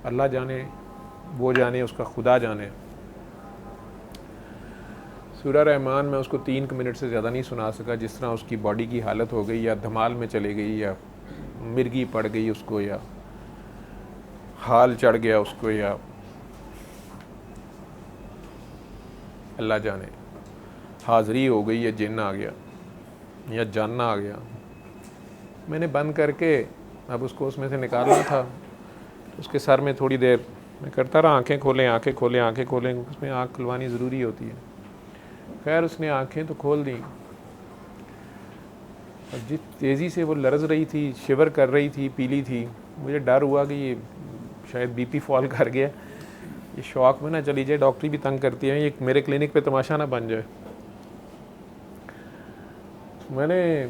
अल्लाह जाने, वो जाने, उसका खुदा जाने। सूरह रहमान में उसको 3 मिनट से ज़्यादा नहीं सुना सका, जिस तरह उसकी बॉडी की हालत हो गई, या धमाल में चले गई, या मिर्गी पड़ गई उसको, या हाल चढ़ गया उसको, या अल्लाह जाने हाज़री हो गई, या जिन्न आ गया, या जानना आ गया। मैंने बंद करके अब उसको उसमें से निकालना था, उसके सर में थोड़ी देर मैं करता रहा, आंखें खोलें आंखें खोलें आंखें खोलें, उसमें आँख खुलवानी ज़रूरी होती है। खैर उसने आंखें तो खोल दी, और जिस तेज़ी से वो लरज़ रही थी, शिवर कर रही थी, पीली थी, मुझे डर हुआ कि ये शायद बीपी फॉल कर गया, ये शौक में ना चली जाए, डॉक्टरी भी तंग करती है, ये मेरे क्लिनिक पे तमाशा ना बन जाए। मैंने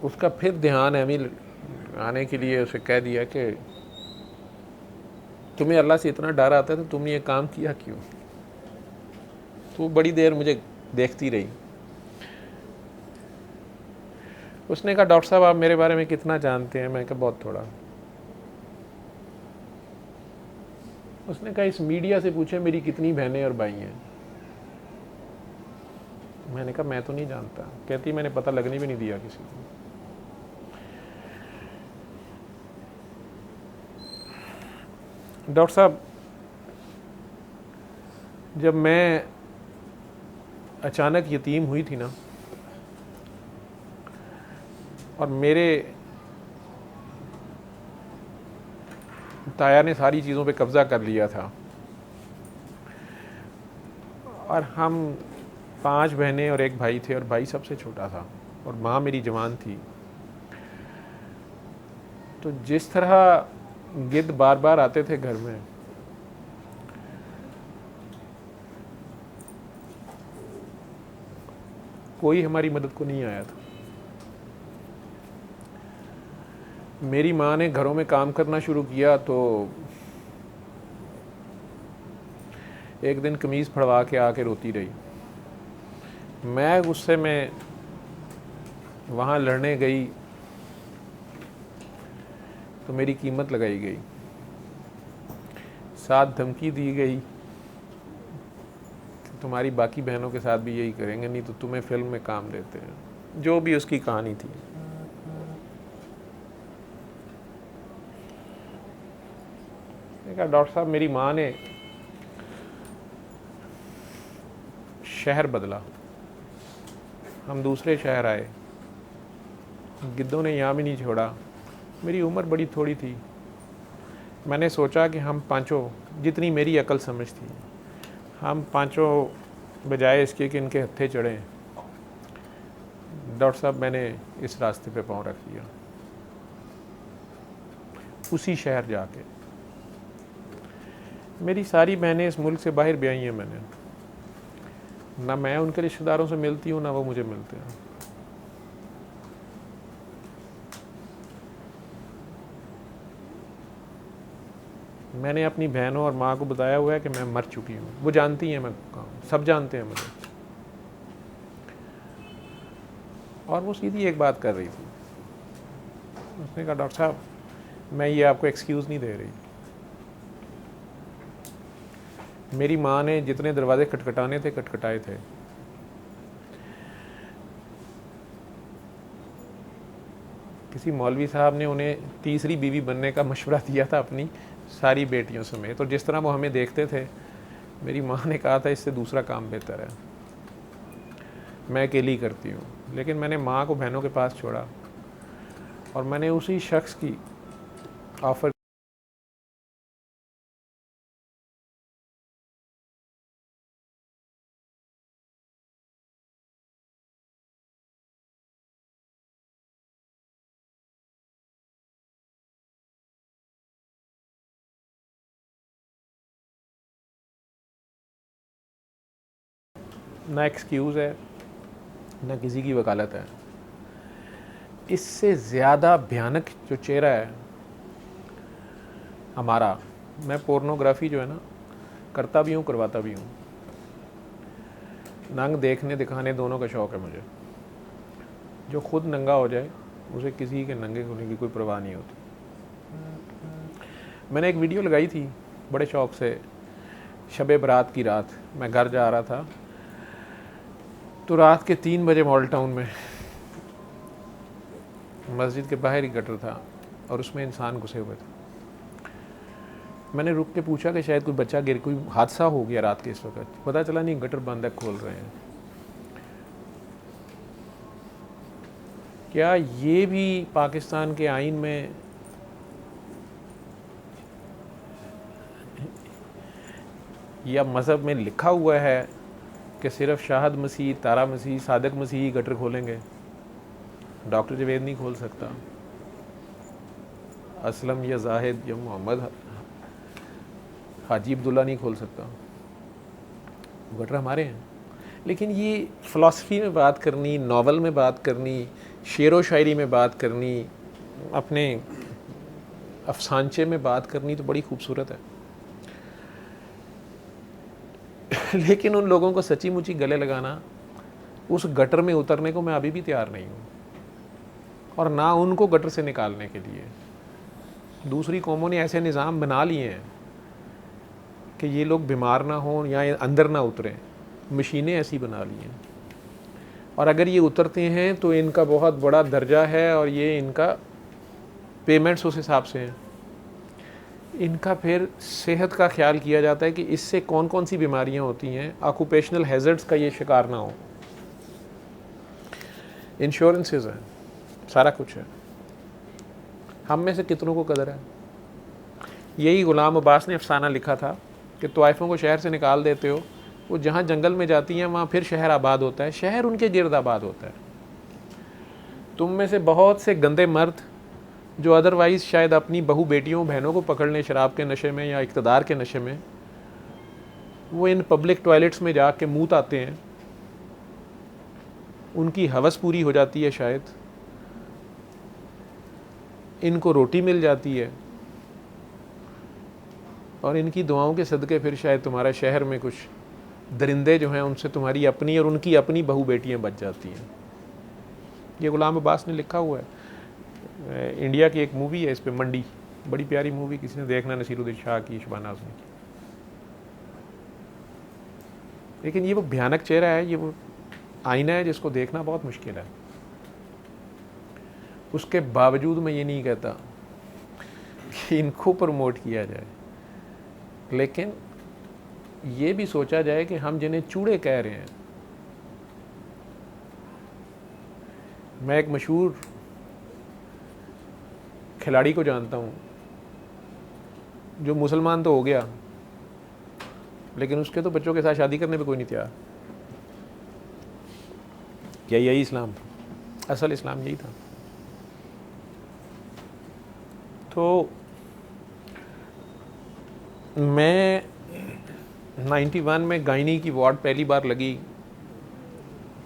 उसका फिर ध्यान अमील आने के लिए उसे कह दिया कि तुम्हें अल्लाह से इतना डर आता है तो तुमने ये काम किया क्यों? तो बड़ी देर मुझे देखती रही। उसने कहा डॉक्टर साहब आप मेरे बारे में कितना जानते हैं? मैं कहा बहुत थोड़ा। उसने कहा इस मीडिया से पूछे मेरी कितनी बहनें और भाई हैं। मैंने कहा मैं तो नहीं जानता। कहती मैंने पता लगने भी नहीं दिया किसी को। डॉक्टर साहब जब मैं अचानक यतीम हुई थी ना, और मेरे ताया ने सारी चीज़ों पे कब्ज़ा कर लिया था, और हम 5 बहनें और 1 भाई थे, और भाई सबसे छोटा था, और माँ मेरी जवान थी। तो जिस तरह गिद्ध बार बार आते थे घर में, कोई हमारी मदद को नहीं आया था। मेरी माँ ने घरों में काम करना शुरू किया तो एक दिन कमीज़ फड़वा के आके रोती रही। मैं गुस्से में वहाँ लड़ने गई तो मेरी कीमत लगाई गई, साथ धमकी दी गई कि तुम्हारी बाकी बहनों के साथ भी यही करेंगे, नहीं तो तुम्हें फिल्म में काम देते हैं। जो भी उसकी कहानी थी। मैंने कहा डॉक्टर साहब मेरी माँ ने शहर बदला, हम दूसरे शहर आए, गिद्धों ने यहाँ भी नहीं छोड़ा। मेरी उम्र बड़ी थोड़ी थी। मैंने सोचा कि हम पांचों, जितनी मेरी अकल समझ थी, हम पांचों बजाय इसके कि इनके हत्थे चढ़ें, डॉक्टर साहब मैंने इस रास्ते पे पाँव रख दिया। उसी शहर जाके मेरी सारी बहनें इस मुल्क से बाहर ब्याही हैं मैंने, ना मैं उनके रिश्तेदारों से मिलती हूँ ना वो मुझे मिलते हैं। मैंने अपनी बहनों और माँ को बताया हुआ है कि मैं मर चुकी हूँ। वो जानती हैं, मैं सब जानते हैं मुझे। और वो सीधी एक बात कर रही थी, उसने कहा डॉक्टर साहब मैं ये आपको एक्सक्यूज़ नहीं दे रही। मेरी माँ ने जितने दरवाजे खटखटाने थे खटखटाए थे। किसी मौलवी साहब ने उन्हें तीसरी बीवी बनने का मशवरा दिया था अपनी सारी बेटियों समेत, और जिस तरह वो हमें देखते थे, मेरी माँ ने कहा था इससे दूसरा काम बेहतर है, मैं अकेली करती हूँ। लेकिन मैंने माँ को बहनों के पास छोड़ा, और मैंने उसी शख्स की ऑफ़र ना एक्सक्यूज़ है ना किसी की वकालत है। इससे ज़्यादा भयानक जो चेहरा है हमारा, मैं पोर्नोग्राफी जो है ना करता भी हूँ, करवाता भी हूँ। नंग देखने दिखाने दोनों का शौक़ है मुझे। जो खुद नंगा हो जाए उसे किसी के नंगे होने की कोई परवाह नहीं होती। मैंने एक वीडियो लगाई थी बड़े शौक़ से, शब बारात की रात मैं घर जा रहा था, तो रात के 3 बजे मॉडल टाउन में मस्जिद के बाहर ही गटर था और उसमें इंसान घुसे हुए थे। मैंने रुक के पूछा कि शायद कोई बच्चा गिर, कोई हादसा हो गया रात के इस वक्त। पता चला नहीं, गटर बंद है, खोल रहे हैं। क्या ये भी पाकिस्तान के आइन में या मज़हब में लिखा हुआ है कि सिर्फ शाहद मसीह, तारा मसीह, सादक मसीह ही गटर खोलेंगे? डॉक्टर जवेद नहीं खोल सकता, असलम या जाहिद या मोहम्मद हाजी अब्दुल्ला नहीं खोल सकता। गटर हमारे हैं। लेकिन ये फ़िलासफ़ी में बात करनी, नावल में बात करनी, शेर व शायरी में बात करनी, अपने अफसानचे में बात करनी तो बड़ी खूबसूरत है। लेकिन उन लोगों को सच्ची मुच्ची गले लगाना, उस गटर में उतरने को मैं अभी भी तैयार नहीं हूँ, और ना उनको गटर से निकालने के लिए। दूसरी कौमों ने ऐसे निज़ाम बना लिए हैं कि ये लोग बीमार ना हों या अंदर ना उतरें। मशीनें ऐसी बना ली हैं, और अगर ये उतरते हैं तो इनका बहुत बड़ा दर्जा है और ये इनका पेमेंट्स उस हिसाब से हैं। इनका फिर सेहत का ख्याल किया जाता है कि इससे कौन कौन सी बीमारियां होती हैं, ऑक्यूपेशनल हैज़र्ड्स का ये शिकार ना हो। इंश्योरेंसेस हैं, सारा कुछ है। हम में से कितनों को कदर है? यही गुलाम अब्बास ने अफसाना लिखा था कि तवाइफों को शहर से निकाल देते हो, वो जहाँ जंगल में जाती हैं वहाँ फिर शहर आबाद होता है, शहर उनके गिर्द आबाद होता है। तुम में से बहुत से गंदे मर्द जो अदरवाइज़ शायद अपनी बहू बेटियों बहनों को पकड़ लें शराब के नशे में या इक़्तिदार के नशे में, वो इन पब्लिक टॉयलेट्स में जाके मूत आते हैं, उनकी हवस पूरी हो जाती है, शायद इनको रोटी मिल जाती है, और इनकी दुआओं के सदक़े फिर शायद तुम्हारा शहर में कुछ दरिंदे जो हैं उनसे तुम्हारी अपनी और उनकी अपनी बहू बेटियाँ बच जाती हैं। ये गुलाम अब्बास ने लिखा हुआ है। इंडिया की एक मूवी है इस पे, मंडी, बड़ी प्यारी मूवी, किसी ने देखना, नसीरुद्दीन शाह की, शबाना आज़मी की। लेकिन ये वो भयानक चेहरा है, ये वो आईना है जिसको देखना बहुत मुश्किल है। उसके बावजूद मैं ये नहीं कहता कि इनको प्रमोट किया जाए, लेकिन ये भी सोचा जाए कि हम जिन्हें चूड़े कह रहे हैं, मैं एक मशहूर खिलाड़ी को जानता हूँ जो मुसलमान तो हो गया, लेकिन उसके तो बच्चों के साथ शादी करने पे कोई नहीं तैयार। क्या यही इस्लाम? असल इस्लाम यही था। तो मैं 91 में गायनी की वार्ड पहली बार लगी।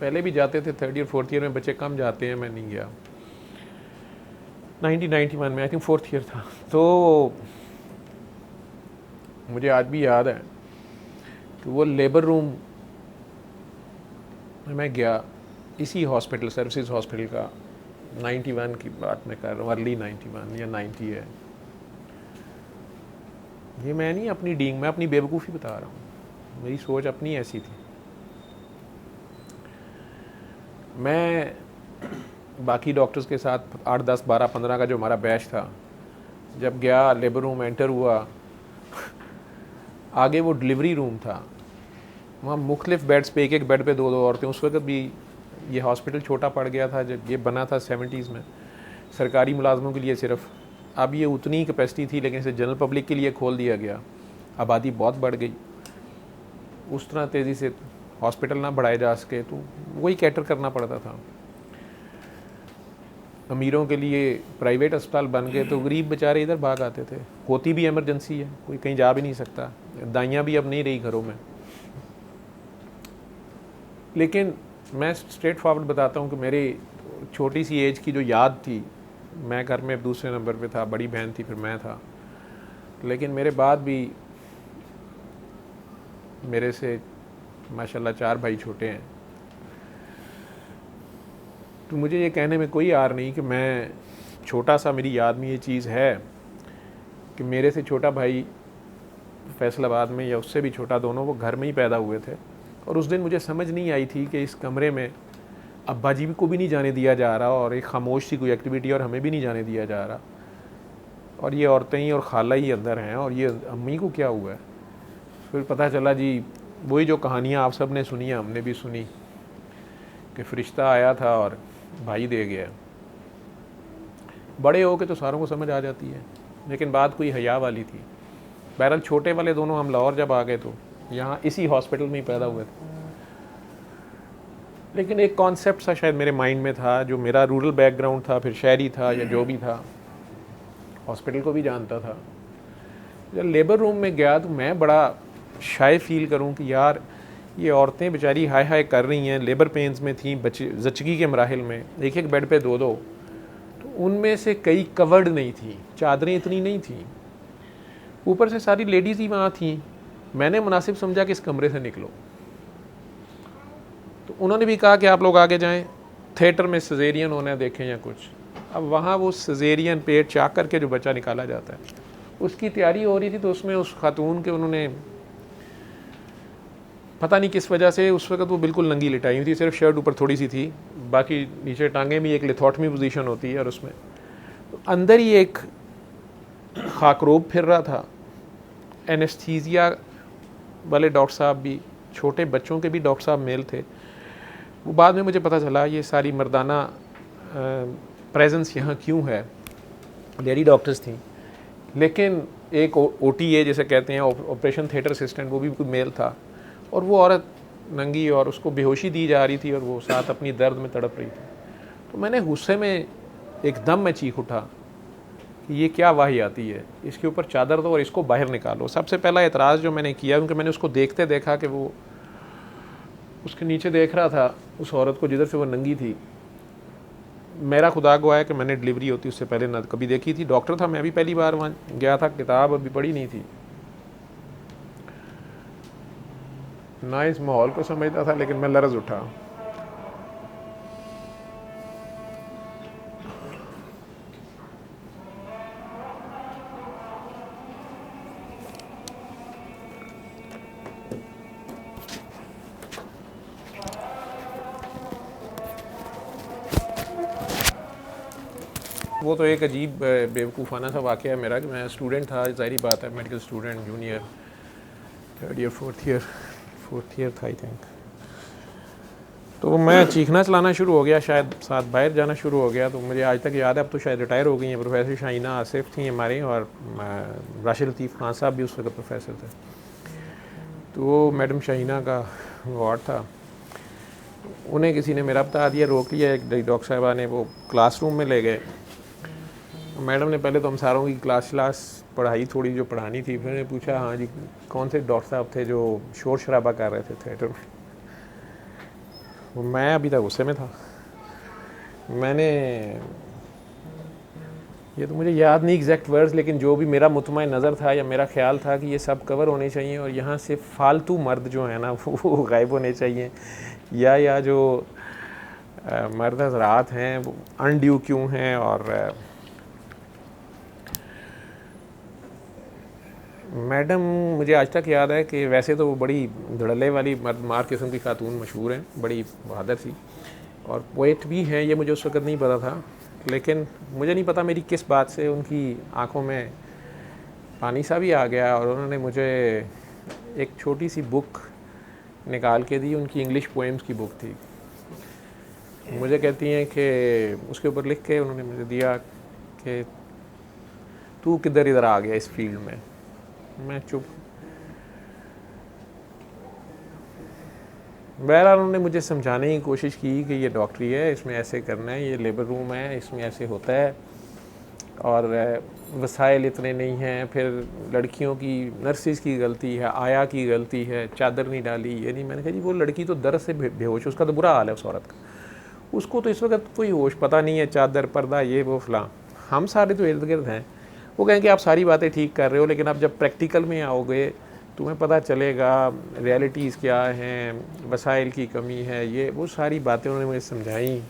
पहले भी जाते थे, 3rd ईयर 4th ईयर में बच्चे कम जाते हैं, मैं नहीं गया। 1991 में, आई थिंक 4th ईयर था। तो मुझे आज भी याद है कि वो लेबर रूम में मैं गया, इसी हॉस्पिटल, सर्विसेज हॉस्पिटल का, 91 की बात मैं कर रहा हूँ, अर्ली 91 या 90 है। ये मैं नहीं अपनी डींग, मैं अपनी बेवकूफ़ी बता रहा हूँ, मेरी सोच अपनी ऐसी थी। मैं बाकी डॉक्टर्स के साथ 8, 10, 12, 15 का जो हमारा बैच था, जब गया लेबर रूम एंटर हुआ, आगे वो डिलीवरी रूम था, वहाँ मुख्तलिफ बेड्स पे, एक बेड पे 2-2 औरतें। उस वक्त भी ये हॉस्पिटल छोटा पड़ गया था जब ये बना था 70s में, सरकारी मुलाजमों के लिए सिर्फ। अब ये उतनी कैपेसिटी थी, लेकिन इसे जनरल पब्लिक के लिए खोल दिया गया। आबादी बहुत बढ़ गई, उस तरह तेज़ी से हॉस्पिटल ना बढ़ाए जा सके, तो वही कैटर करना पड़ता था। अमीरों के लिए प्राइवेट अस्पताल बन गए तो गरीब बेचारे इधर भाग आते थे। होती भी इमरजेंसी है, कोई कहीं जा भी नहीं सकता, दाइयाँ भी अब नहीं रही घरों में। लेकिन मैं स्ट्रेट फॉरवर्ड बताता हूँ कि मेरी छोटी सी एज की जो याद थी, मैं घर में दूसरे नंबर पे था, बड़ी बहन थी, फिर मैं था, लेकिन मेरे बाद भी मेरे से माशाल्लाह 4 भाई छोटे हैं। तो मुझे ये कहने में कोई आर नहीं कि मैं छोटा सा, मेरी याद में ये चीज़ है कि मेरे से छोटा भाई फैसलाबाद में या उससे भी छोटा, दोनों वो घर में ही पैदा हुए थे। और उस दिन मुझे समझ नहीं आई थी कि इस कमरे में अब्बा जी को भी नहीं जाने दिया जा रहा और एक खामोश सी कोई एक्टिविटी और हमें भी नहीं जाने दिया जा रहा, और ये औरतें ही और खाला ही अंदर हैं और ये अम्मी को क्या हुआ है। फिर पता चला जी वही जो कहानियाँ आप सब ने सुनी है, हमने भी सुनी कि फरिश्ता आया था और भाई दे गया। बड़े हो के तो सारों को समझ आ जाती है, लेकिन बात कोई हया वाली थी। बहरहाल छोटे वाले दोनों हम लाहौर जब आ गए तो यहाँ इसी हॉस्पिटल में ही पैदा हुए थे। लेकिन एक कॉन्सेप्ट सा शायद मेरे माइंड में था, जो मेरा रूरल बैकग्राउंड था, फिर शहरी था या जो भी था, हॉस्पिटल को भी जानता था। जब लेबर रूम में गया तो मैं बड़ा शाय फील करूं कि यार ये औरतें बेचारी हाय हाय कर रही हैं, लेबर पेन्स में थी, जचगी के मराहिल में, एक एक बेड पे दो दो, तो उनमें से कई कवर्ड नहीं थी, चादरें इतनी नहीं थी, ऊपर से सारी लेडीज़ ही वहाँ थी। मैंने मुनासिब समझा कि इस कमरे से निकलो, तो उन्होंने भी कहा कि आप लोग आगे जाएं, थिएटर में सजेरियन होना है देखें या कुछ। अब वहाँ वो सजेरियन पेट चाक करके जो बच्चा निकाला जाता है उसकी तैयारी हो रही थी, तो उसमें उस खातून के उन्होंने पता नहीं किस वजह से उस वक्त वो बिल्कुल नंगी लिटाई हुई थी, सिर्फ शर्ट ऊपर थोड़ी सी थी, बाकी नीचे टांगे भी एक लिथोटमी पोजीशन होती है, और उसमें तो अंदर ही एक खाकरोब फिर रहा था। एनेस्थीसिया वाले डॉक्टर साहब भी, छोटे बच्चों के भी डॉक्टर साहब मेल थे। वो बाद में मुझे पता चला ये सारी मर्दाना प्रेजेंस यहाँ क्यों है, लेडी डॉक्टर्स थी। लेकिन एक OTA जिसे कहते हैं, ऑपरेशन थिएटर असिस्टेंट, वो भी कोई मेल था, और वो औरत नंगी और उसको बेहोशी दी जा रही थी और वो साथ अपनी दर्द में तड़प रही थी। तो मैंने गुस्से में एकदम मैं चीख उठा कि ये क्या वाहियाती है, इसके ऊपर चादर दो और इसको बाहर निकालो। सबसे पहला एतराज़ जो मैंने किया, क्योंकि मैंने उसको देखते देखा कि वो उसके नीचे देख रहा था उस औरत को जिधर से वो नंगी थी। मेरा खुदा गवाह है कि मैंने डिलीवरी होती उससे पहले ना कभी देखी थी। डॉक्टर था, मैं भी पहली बार वहाँ गया था, किताब अभी पढ़ी नहीं थी, ना इस माहौल को समझता था, लेकिन मैं लरज़ उठा। वो तो एक अजीब बेवकूफ़ाना सा वाक़या है मेरा कि मैं स्टूडेंट था, ज़ाहिर बात है, medical student, junior 3rd year 4th year था आई थिंक। तो मैं चीखना चलाना शुरू हो गया, शायद साथ बाहर जाना शुरू हो गया। तो मुझे आज तक याद है, अब तो शायद रिटायर हो गई हैं, प्रोफेसर शाहीना आसिफ थी हमारी, और राशिद लतीफ़ खान साहब भी उस वक्त प्रोफेसर थे। तो मैडम शाहीना का वार्ड था, उन्हें किसी ने मेरा बता दिया, रोक लिया, एक डॉक्टर साहबा ने, वो क्लासरूम में ले गए। मैडम ने पहले तो हम सारों की क्लास पढ़ाई, थोड़ी जो पढ़ानी थी, फिर उन्होंने पूछा हाँ जी कौन से डॉक्टर साहब थे जो शोर शराबा कर रहे थे थिएटर में। मैं अभी तक गुस्से में था। मैंने, ये तो मुझे याद नहीं एग्जैक्ट वर्ड्स, लेकिन जो भी मेरा मुतमईन नज़र था या मेरा ख्याल था कि ये सब कवर होने चाहिए और यहाँ से फालतू मर्द जो है ना वो गायब होने चाहिए, या जो मर्द हज़रात हैं वो अनड्यू क्यों हैं। और मैडम, मुझे आज तक याद है कि वैसे तो वो बड़ी धड़ल्ले वाली मर्दमार किस्म की खातून मशहूर हैं, बड़ी बहादुर सी, और पोएट भी हैं, ये मुझे उस वक्त नहीं पता था। लेकिन मुझे नहीं पता मेरी किस बात से उनकी आंखों में पानी सा भी आ गया, और उन्होंने मुझे एक छोटी सी बुक निकाल के दी, उनकी इंग्लिश पोएम्स की बुक थी। मुझे कहती हैं कि उसके ऊपर लिख के उन्होंने मुझे दिया कि तू किधर इधर आ गया इस फील्ड में। मैं चुप। बहरहाल उन्होंने मुझे समझाने की कोशिश की कि ये डॉक्टरी है, इसमें ऐसे करना है, ये लेबर रूम है, इसमें ऐसे होता है, और वसाइल इतने नहीं हैं, फिर लड़कियों की नर्सिस की गलती है, आया की गलती है, चादर नहीं डाली ये नहीं। मैंने कहा जी वो लड़की तो दर्द से बेहोश, उसका तो बुरा हाल है उस औरत का, उसको तो इस वक्त कोई होश पता नहीं है, चादर पर्दा ये वो फलां। हम सारे तो इर्द गिर्द हैं। वो कहें कि आप सारी बातें ठीक कर रहे हो, लेकिन आप जब प्रैक्टिकल में आओगे तुम्हें पता चलेगा रियलिटीज़ क्या हैं, वसाइल की कमी है, ये वो सारी बातें उन्होंने मुझे समझाई।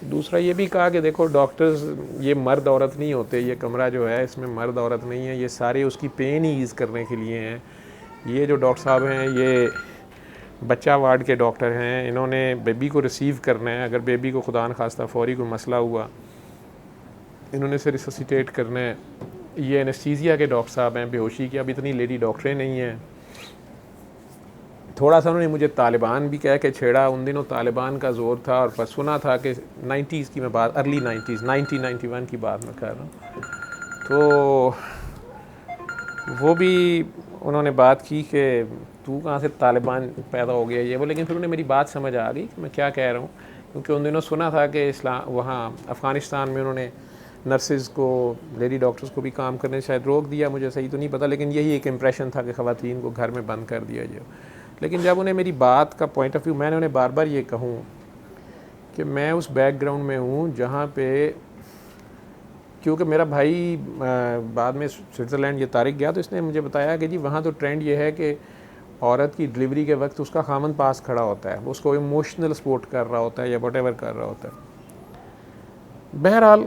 दूसरा ये भी कहा कि देखो डॉक्टर्स ये मर्द औरत नहीं होते, ये कमरा जो है इसमें मर्द औरत नहीं है, ये सारे उसकी पेन ही ईज़ करने के लिए हैं। ये जो डॉक्टर साहब हैं ये बच्चा वार्ड के डॉक्टर हैं, इन्होंने बेबी को रिसीव करना है, अगर बेबी को खुदा न खास्ता फौरी कोई मसला हुआ इन्होंने से रिससिटेट करना है। ये एनेस्थीसिया के डॉक्टर साहब हैं, बेहोशी की अब इतनी लेडी डॉक्टरें नहीं हैं। थोड़ा सा उन्होंने मुझे तालिबान भी कह के छेड़ा, उन दिनों तालिबान का ज़ोर था और पर सुना था कि 90s की मैं बात, अर्ली 90s 1991 की बात मैं कर रहा हूँ। तो वो भी उन्होंने बात की कि तू कहाँ से तालिबान पैदा हो गया ये वो, लेकिन फिर उन्हें मेरी बात समझ आ गई कि मैं क्या कह रहा हूँ, क्योंकि उन दिनों सुना था कि इस्लाम वहाँ अफ़गानिस्तान में उन्होंने नर्सिस को, लेडी डॉक्टर्स को भी काम करने से शायद रोक दिया, मुझे सही तो नहीं पता, लेकिन यही एक इम्प्रेशन था कि ख़वातीन को घर में बंद कर दिया जाए। लेकिन जब उन्हें मेरी बात का पॉइंट ऑफ व्यू, मैंने उन्हें बार बार ये कहूँ कि मैं उस बैकग्राउंड में हूँ जहाँ पे, क्योंकि मेरा भाई बाद में स्विट्ज़रलैंड ये तारिक गया तो इसने मुझे बताया कि जी वहाँ तो ट्रेंड ये है कि औरत की डिलीवरी के वक्त उसका खामन पास खड़ा होता है, उसको इमोशनल सपोर्ट कर रहा होता है या वट एवर कर रहा होता है। बहरहाल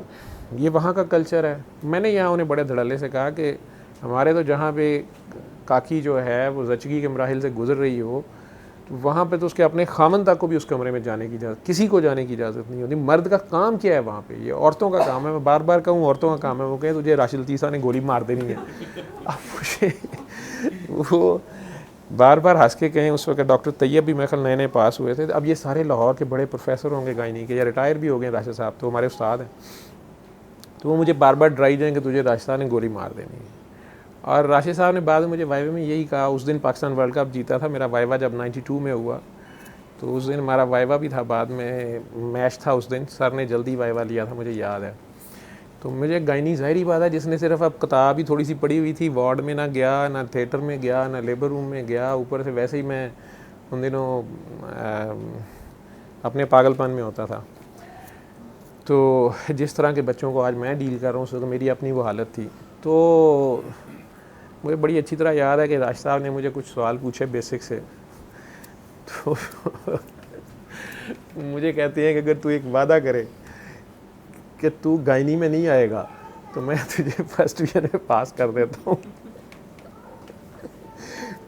ये वहाँ का कल्चर है। मैंने यहाँ उन्हें बड़े धड़ल्ले से कहा कि हमारे तो जहाँ पे काकी जो है वो ज़चगी के मराहिल से गुजर रही हो, तो वहाँ पे तो उसके अपने खामन तक को भी उस कमरे में जाने की इजाज़त, किसी को जाने की इजाज़त नहीं होती। मर्द का काम क्या है वहाँ पे? ये औरतों का काम है। मैं बार बार कहूँ औरतों का काम है। वो कहें तुझे राशिद लतीफ़ ने गोली मार देनी है, अब मुझे वो बार बार हंस के कहें। उस वक्त डॉक्टर तैयब भी मेरे ख्याल नए नए पास हुए थे। अब ये सारे लाहौर के बड़े प्रोफेसर होंगे गायनी के, या रिटायर भी हो गए राशिद साहब, तो हमारे उस्ताद हैं। तो वो मुझे बार बार डराई जाएँ कि तुझे राशिद ने गोली मार देनी है। और राशिद साहब ने बाद में मुझे वाइवा में यही कहा। उस दिन पाकिस्तान वर्ल्ड कप जीता था, मेरा वाइवा जब 92 में हुआ, तो उस दिन हमारा वाइवा भी था, बाद में मैच था उस दिन, सर ने जल्दी वाइवा लिया था मुझे याद है। तो मुझे गायनी ज़ाहिर बात है जिसने सिर्फ अब किताब ही थोड़ी सी पढ़ी हुई थी, वार्ड में ना गया, ना थिएटर में गया, ना लेबर रूम में गया, ऊपर से वैसे ही मैं उन दिनों अपने पागलपन में होता था। तो जिस तरह के बच्चों को आज मैं डील कर रहा हूँ, तो मेरी अपनी वो हालत थी। तो मुझे बड़ी अच्छी तरह याद है कि राशिद साहब ने मुझे कुछ सवाल पूछे बेसिक से, तो मुझे कहते हैं कि अगर तू एक वादा करे कि तू गायनी में नहीं आएगा तो मैं तुझे फर्स्ट ईयर में पास कर देता हूँ।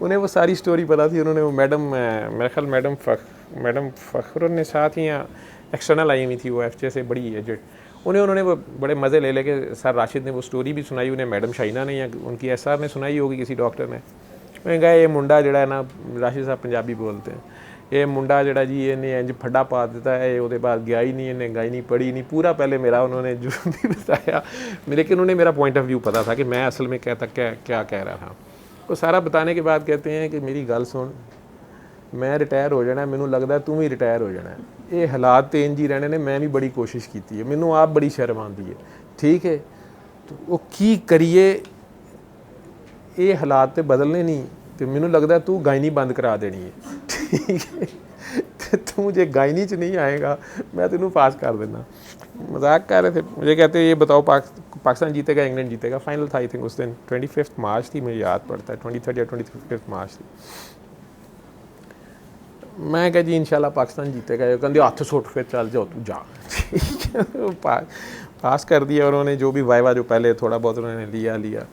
उन्हें वो सारी स्टोरी पता थी। उन्होंने वो मेरे ख्याल मैडम फ़खरुन्निसा थी या एक्सटर्नल आई हुई थी, वो एफजे से बड़ी एजेड। उन्होंने वो बड़े मज़े ले लेके सर राशिद ने वो स्टोरी भी सुनाई, उन्हें मैडम शाइना ने या उनकी एसआर ने सुनाई होगी किसी डॉक्टर ने। मैं कहा ये मुंडा जड़ा है ना, राशिद साहब पंजाबी बोलते हैं, ये मुंडा जड़ा जी इन्हें इंज फड्डा पा देता है, उसके बाद गया ही नहीं, इन्हें गाई नहीं पढ़ी नहीं। पूरा पहले मेरा उन्होंने जो भी बताया, लेकिन उन्हें मेरा पॉइंट ऑफ व्यू पता था कि मैं असल में क्या कह रहा था। तो सारा बताने के बाद कहते हैं कि मेरी गल सुन, मैं रिटायर हो जाना, मैनू लगता है तू भी रिटायर हो जाना है। ये हालात तो इंज ही रहने ने, मैं भी बड़ी कोशिश की है, मैनू आप बड़ी शर्म आती है, ठीक है, तो वो की करिए, ये हालात तो बदलने नहीं, तो मैनू लगता है तू गायनी बंद करा देनी है, ठीक है, तो तू मुझे गायनी च नहीं आएगा, मैं तेनू पास कर देना। मजाक कर रहे थे। मुझे कहते ये बताओ पाकिस्तान जीतेगा इंग्लैंड जीतेगा? फाइनल था आई थिंक उस दिन 25 मार्च थी, मुझे याद पड़ता है 23 या 25 मार्च थी। मैं कहा जी इंशाल्लाह पाकिस्तान जीतेगा। ये कहते हाथ सुट फिर चल जाओ तू जा, ठीक है। पास कर दिया उन्होंने। जो भी वाइवा जो पहले थोड़ा बहुत उन्होंने लिया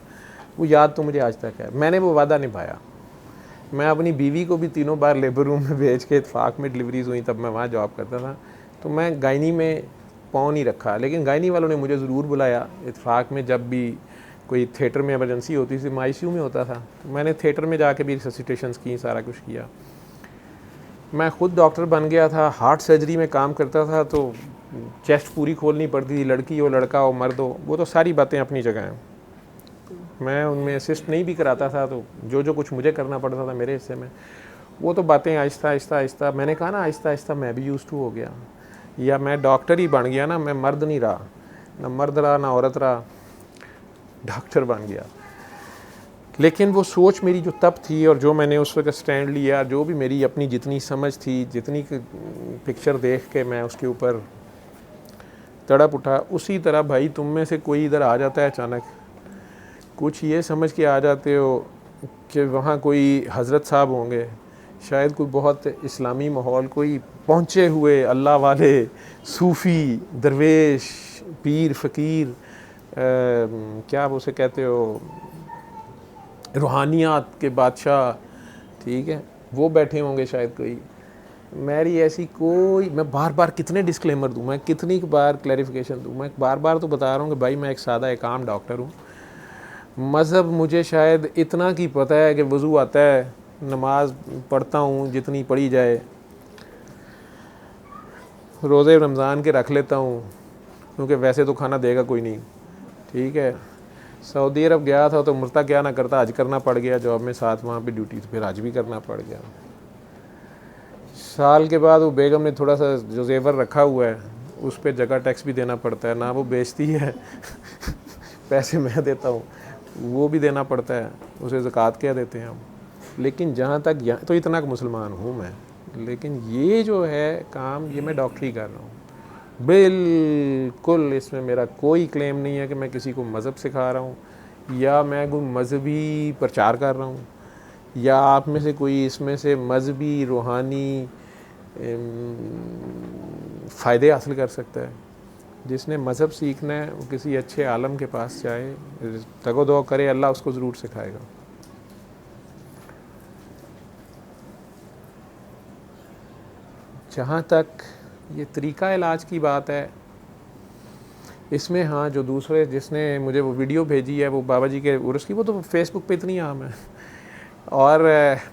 वो याद तो मुझे आज तक है। मैंने वो वादा निभाया। मैं अपनी बीवी को भी 3 बार लेबर रूम में भेज के, इत्फाक में डिलीवरीज हुई तब मैं वहाँ जॉब करता था, तो मैं गायनी में पाँव नहीं रखा। लेकिन गायनी वालों ने मुझे ज़रूर बुलाया इत्फाक में। जब भी कोई थिएटर में एमरजेंसी होती थी, मैं ICU में होता था, तो मैंने थिएटर में जाके भी रिससिटेशंस की, सारा कुछ किया। मैं ख़ुद डॉक्टर बन गया था, हार्ट सर्जरी में काम करता था, तो चेस्ट पूरी खोलनी पड़ती थी, लड़की हो लड़का हो मर्द हो, वो तो सारी बातें अपनी जगह हैं। मैं उनमें असिस्ट नहीं भी कराता था, तो जो कुछ मुझे करना पड़ता था मेरे हिस्से में, वो तो बातें आहिस्ता मैंने कहा ना, आहिस्ता मैं भी यूज़ टू हो गया। या मैं डॉक्टर ही बन गया ना, मैं मर्द नहीं रहा, ना मर्द रहा ना औरत रहा। डॉक्टर बन गया। लेकिन वो सोच मेरी जो तब थी और जो मैंने उस वक्त स्टैंड लिया, जो भी मेरी अपनी जितनी समझ थी, जितनी पिक्चर देख के मैं उसके ऊपर तड़प उठा, उसी तरह भाई तुम में से कोई इधर आ जाता है अचानक, कुछ ये समझ के आ जाते हो कि वहाँ कोई हज़रत साहब होंगे, शायद कोई बहुत इस्लामी माहौल, कोई पहुँचे हुए अल्लाह वाले सूफ़ी दरवेश पीर फ़कीर, क्या आप उसे कहते हो, रूहानियात के बादशाह, ठीक है, वो बैठे होंगे शायद कोई। मेरी ऐसी कोई, मैं बार बार कितने डिस्क्लेमर दूँ, मैं कितनी बार क्लैरिफिकेशन दूँ, मैं बार बार तो बता रहा हूँ कि भाई मैं एक सादा एक आम डॉक्टर हूँ। मज़हब मुझे शायद इतना की पता है कि वज़ू आता है, नमाज पढ़ता हूँ जितनी पढ़ी जाए, रोज़े रमज़ान के रख लेता हूँ क्योंकि वैसे तो खाना देगा कोई नहीं, ठीक है। सऊदी अरब गया था तो मरता क्या ना करता, हज करना पड़ गया, जॉब में साथ वहाँ पे ड्यूटी, तो फिर हज भी करना पड़ गया। साल के बाद वो बेगम ने थोड़ा सा जो जेवर रखा हुआ है उस पर जगह टैक्स भी देना पड़ता है, ना वो बेचती है पैसे मैं देता हूँ, वो भी देना पड़ता है, उसे ज़कात क्या देते हैं हम। लेकिन जहाँ तक तो इतना मुसलमान हूँ मैं, लेकिन ये जो है काम, ये मैं डॉक्टरी कर रहा हूँ, बिल्कुल इसमें मेरा कोई क्लेम नहीं है कि मैं किसी को मज़हब सिखा रहा हूँ या मैं कोई मजहबी प्रचार कर रहा हूँ या आप में से कोई इसमें से मजहबी रूहानी फ़ायदे हासिल कर सकता है। जिसने मज़हब सीखना है वो किसी अच्छे आलम के पास जाए, तगो दो करे, अल्लाह उसको ज़रूर सिखाएगा। जहाँ तक ये तरीक़ा इलाज की बात है, इसमें हाँ जो दूसरे जिसने मुझे वो वीडियो भेजी है वो बाबा जी के उर्स की, वो तो फेसबुक पे इतनी आम है, और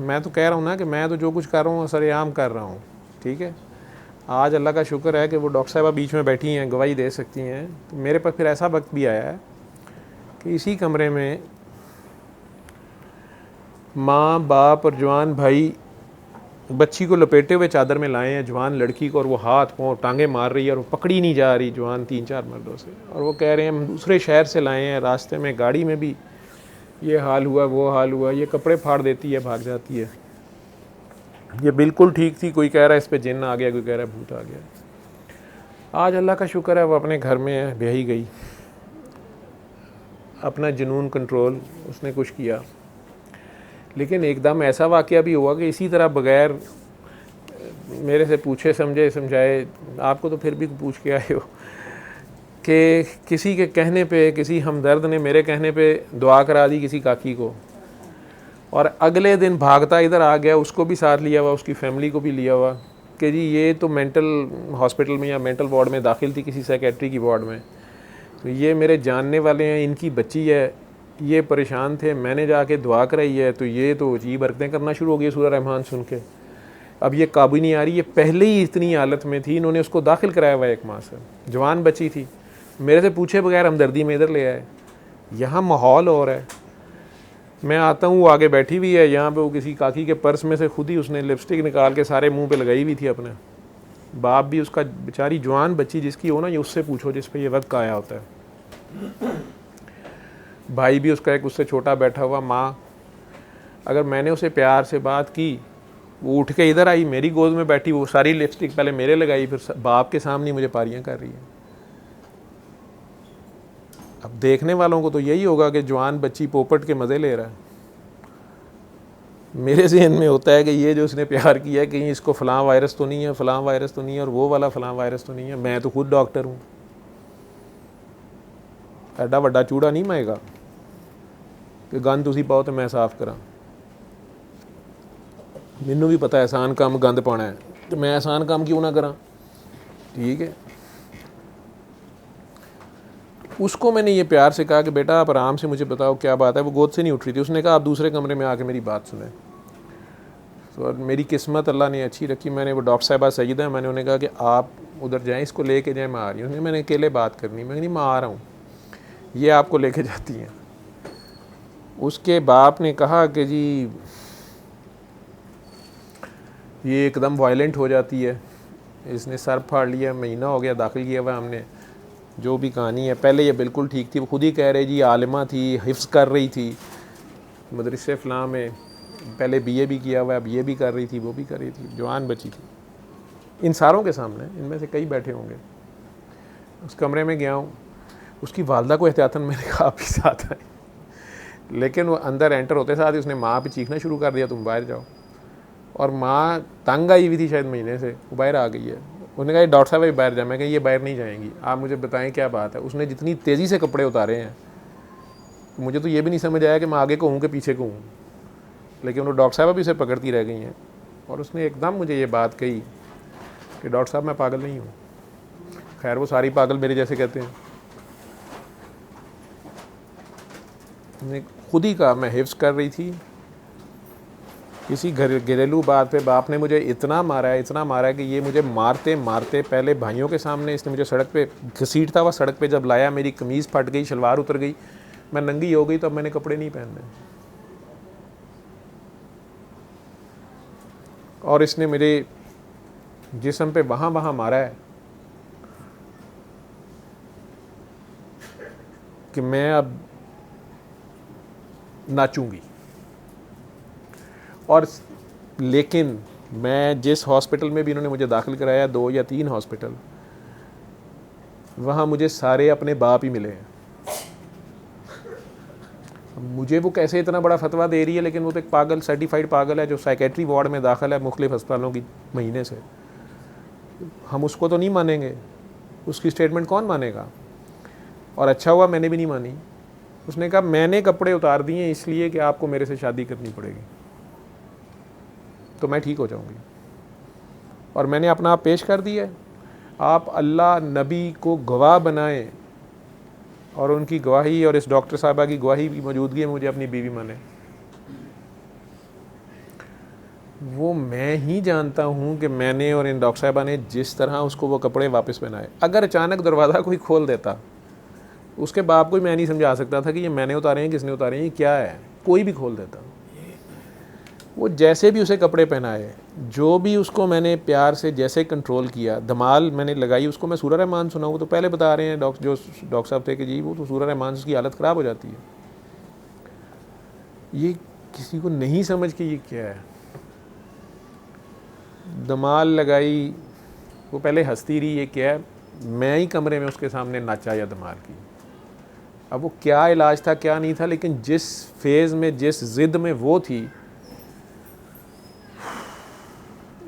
मैं तो कह रहा हूँ ना कि मैं तो जो कुछ कर रहा हूँ सरेआम कर रहा हूँ, ठीक है। आज अल्लाह का शुक्र है कि वो डॉक्टर साहिबा बीच में बैठी हैं, गवाही दे सकती हैं। तो मेरे पास फिर ऐसा वक्त भी आया है कि इसी कमरे में माँ बाप और जवान भाई बच्ची को लपेटे हुए चादर में लाए हैं, जवान लड़की को, और वो हाथ पाँव टांगे मार रही है और वो पकड़ी नहीं जा रही जवान 3-4 मर्दों से, और वो कह रहे हैं हम दूसरे शहर से लाए हैं, रास्ते में गाड़ी में भी ये हाल हुआ वो हाल हुआ, ये कपड़े फाड़ देती है, भाग जाती है, ये बिल्कुल ठीक थी, कोई कह रहा है इस पर जिन्न आ गया, कोई कह रहा है भूत आ गया। आज अल्लाह का शुक्र है वो अपने घर में है, ब्याही गई, अपना जुनून कंट्रोल उसने कुछ किया। लेकिन एकदम ऐसा वाक़या भी हुआ कि इसी तरह बग़ैर मेरे से पूछे समझे समझाए, आपको तो फिर भी पूछ के आए हो, कि किसी के कहने पे, किसी हमदर्द ने मेरे कहने पे दुआ करा दी किसी काकी को, और अगले दिन भागता इधर आ गया, उसको भी साथ लिया हुआ, उसकी फैमिली को भी लिया हुआ, कि जी ये तो मेंटल हॉस्पिटल में या मेंटल वार्ड में दाखिल थी, किसी साइकेट्री की वार्ड में, तो ये मेरे जानने वाले हैं, इनकी बच्ची है, ये परेशान थे, मैंने जाके दुआ कराई है, तो ये तो अजीब हरकतें करना शुरू हो गई सूरह रहमान सुन के, अब ये काबू नहीं आ रही, ये पहले ही इतनी हालत में थी, इन्होंने उसको दाखिल कराया हुआ 1 माह से, जवान बच्ची थी, मेरे से पूछे बगैर हमदर्दी में इधर ले आए। यहाँ माहौल और है, मैं आता हूँ, वो आगे बैठी हुई है, यहाँ पे वो किसी काकी के पर्स में से खुद ही उसने लिपस्टिक निकाल के सारे मुंह पे लगाई हुई थी अपने, बाप भी उसका, बेचारी जवान बच्ची जिसकी हो ना, ये उससे पूछो जिस पे ये वक्त आया होता है, भाई भी उसका एक उससे छोटा बैठा हुआ, माँ, अगर मैंने उसे प्यार से बात की, वो उठ के इधर आई, मेरी गोद में बैठी, वो सारी लिपस्टिक पहले मेरे लगाई, फिर बाप के सामने मुझे पारियाँ कर रही है। अब देखने वालों को तो यही होगा कि जवान बच्ची पोपट के मज़े ले रहा है, मेरे ज़हन में होता है कि ये जो उसने प्यार किया है, कहीं इसको फ़लाँ वायरस तो नहीं है, फ़लाँ वायरस तो नहीं है, और वो वाला फ़लाँ वायरस तो नहीं है। मैं तो खुद डॉक्टर हूँ, एडा वड्डा चूड़ा नहीं माएगा कि गंद तुसी पाओ तो मैं साफ़ करा, मैनू भी पता है आसान काम गंद पाना है, तो मैं आसान काम क्यों ना करा, ठीक है। उसको मैंने ये प्यार से कहा कि बेटा आप आराम से मुझे बताओ क्या बात है, वो गोद से नहीं उठ रही थी, उसने कहा आप दूसरे कमरे में आके मेरी बात सुने। तो मेरी किस्मत अल्लाह ने अच्छी रखी, मैंने वो डॉक्टर साहिबा सईद है, मैंने उन्हें कहा कि आप उधर जाएं, इसको लेके जाएं, मैं आ रही हूँ, मैंने अकेले बात करनी, मैं नहीं, मैं आ रहा हूँ, ये आपको लेके जाती हैं। उसके बाप ने कहा कि जी ये एकदम वायलेंट हो जाती है, इसने सर फाड़ लिया, महीना हो गया दाखिल किया हुआ हमने, जो भी कहानी है, पहले ये बिल्कुल ठीक थी, वो खुद ही कह रहे जी आलिमा थी, हिफ्ज़ कर रही थी मदरसे फ़लाँ में, पहले बीए भी किया हुआ है, अब ये भी कर रही थी, वो भी कर रही थी, जवान बची थी इन सारों के सामने। इनमें से कई बैठे होंगे। उस कमरे में गया हूँ, उसकी वालदा को एहतियातन मैंने कहा आप ही साथ आए, लेकिन वो अंदर एंटर होते साथ ही उसने माँ पे चीखना शुरू कर दिया, तुम बाहर जाओ। और माँ तंग आई हुई थी शायद महीने से, वो बाहर आ गई है। उसने कहा डॉक्टर साहब ये बाहर जा। मैं कहा ये बाहर नहीं जाएंगी, आप मुझे बताएं क्या बात है। उसने जितनी तेज़ी से कपड़े उतारे हैं, मुझे तो ये भी नहीं समझ आया कि मैं आगे को हूँ कि पीछे को हूँ, लेकिन वो डॉक्टर साहब भी उसे पकड़ती रह गई हैं। और उसने एकदम मुझे ये बात कही कि डॉक्टर साहब मैं पागल नहीं हूँ। खैर वो सारी पागल मेरे जैसे कहते हैं। उसने खुद ही कहा मैं हिफ्ज़ कर रही थी, किसी घरेलू बात पे बाप ने मुझे इतना मारा है कि ये मुझे मारते मारते पहले भाइयों के सामने इसने मुझे सड़क पे घसीटता हुआ सड़क पे जब लाया, मेरी कमीज़ फट गई, शलवार उतर गई, मैं नंगी हो गई, तब मैंने कपड़े नहीं पहनने। और इसने मेरे जिस्म पे वहाँ मारा है कि मैं अब नाचूंगी। और लेकिन मैं जिस हॉस्पिटल में भी इन्होंने मुझे दाखिल कराया, 2 या 3 हॉस्पिटल, वहाँ मुझे सारे अपने बाप ही मिले हैं। मुझे वो कैसे इतना बड़ा फतवा दे रही है, लेकिन वो तो एक पागल, सर्टिफाइड पागल है जो साइकेट्री वार्ड में दाखिल है मुख्तलिफ अस्पतालों की महीने से। हम उसको तो नहीं मानेंगे, उसकी स्टेटमेंट कौन मानेगा। और अच्छा हुआ मैंने भी नहीं मानी। उसने कहा मैंने कपड़े उतार दिए इसलिए कि आपको मेरे से शादी करनी पड़ेगी तो मैं ठीक हो जाऊंगी। और मैंने अपना आप पेश कर दिया। आप अल्लाह नबी को गवाह बनाएं और उनकी गवाही और इस डॉक्टर साहबा की गवाही की मौजूदगी में मुझे अपनी बीवी माने। वो मैं ही जानता हूँ कि मैंने और इन डॉक्टर साहबा ने जिस तरह उसको वो कपड़े वापस पहनाए। अगर अचानक दरवाज़ा कोई खोल देता, उसके बाप को मैं नहीं समझा सकता था कि ये मैंने उतारे हैं, किसने उतारे हैं, ये क्या है। कोई भी खोल देता। वो जैसे भी उसे कपड़े पहनाए, जो भी उसको मैंने प्यार से जैसे कंट्रोल किया, धमाल मैंने लगाई, उसको मैं सूरह रहमान सुनाऊँ तो पहले बता रहे हैं जो डॉक्टर साहब थे कि जी वो तो सूरह रहमान से उसकी हालत ख़राब हो जाती है। ये किसी को नहीं समझ के ये क्या है। धमाल लगाई, वो पहले हंसती रही, ये क्या है। मैं ही कमरे में उसके सामने नाचा या धमाल की। अब वो क्या इलाज था क्या नहीं था, लेकिन जिस फेज़ में जिस ज़िद में वो थी,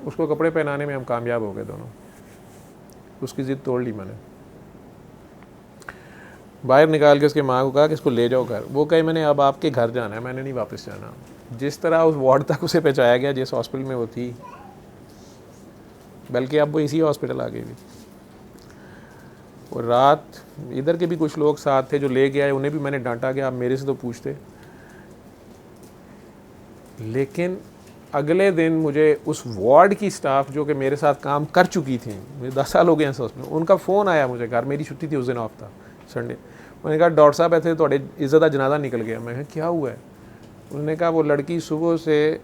उसको कपड़े पहनाने में हम कामयाब हो गए दोनों। उसकी ज़िद तोड़ ली मैंने। बाहर निकाल के उसके माँ को कहा कि इसको ले जाओ घर। वो कहे मैंने अब आपके घर जाना है, मैंने नहीं वापस जाना। जिस तरह उस वार्ड तक उसे पहुँचाया गया जिस हॉस्पिटल में वो थी, बल्कि अब वो इसी हॉस्पिटल आ गई थी। और रात इधर के भी कुछ लोग साथ थे जो ले गए आए, उन्हें भी मैंने डांटा कि आप मेरे से तो पूछते। लेकिन अगले दिन मुझे उस वार्ड की स्टाफ जो कि मेरे साथ काम कर चुकी थी, मुझे 10 साल हो गए हैं हॉस्पिटल, उनका फ़ोन आया मुझे घर। मेरी छुट्टी थी उस दिन, ऑफ था संडे। मैंने कहा डॉक्टर साहब ऐसे थोड़े इज़्ज़त का जनाजा निकल गया। मैं कहा क्या हुआ है। उन्होंने कहा वो लड़की सुबह से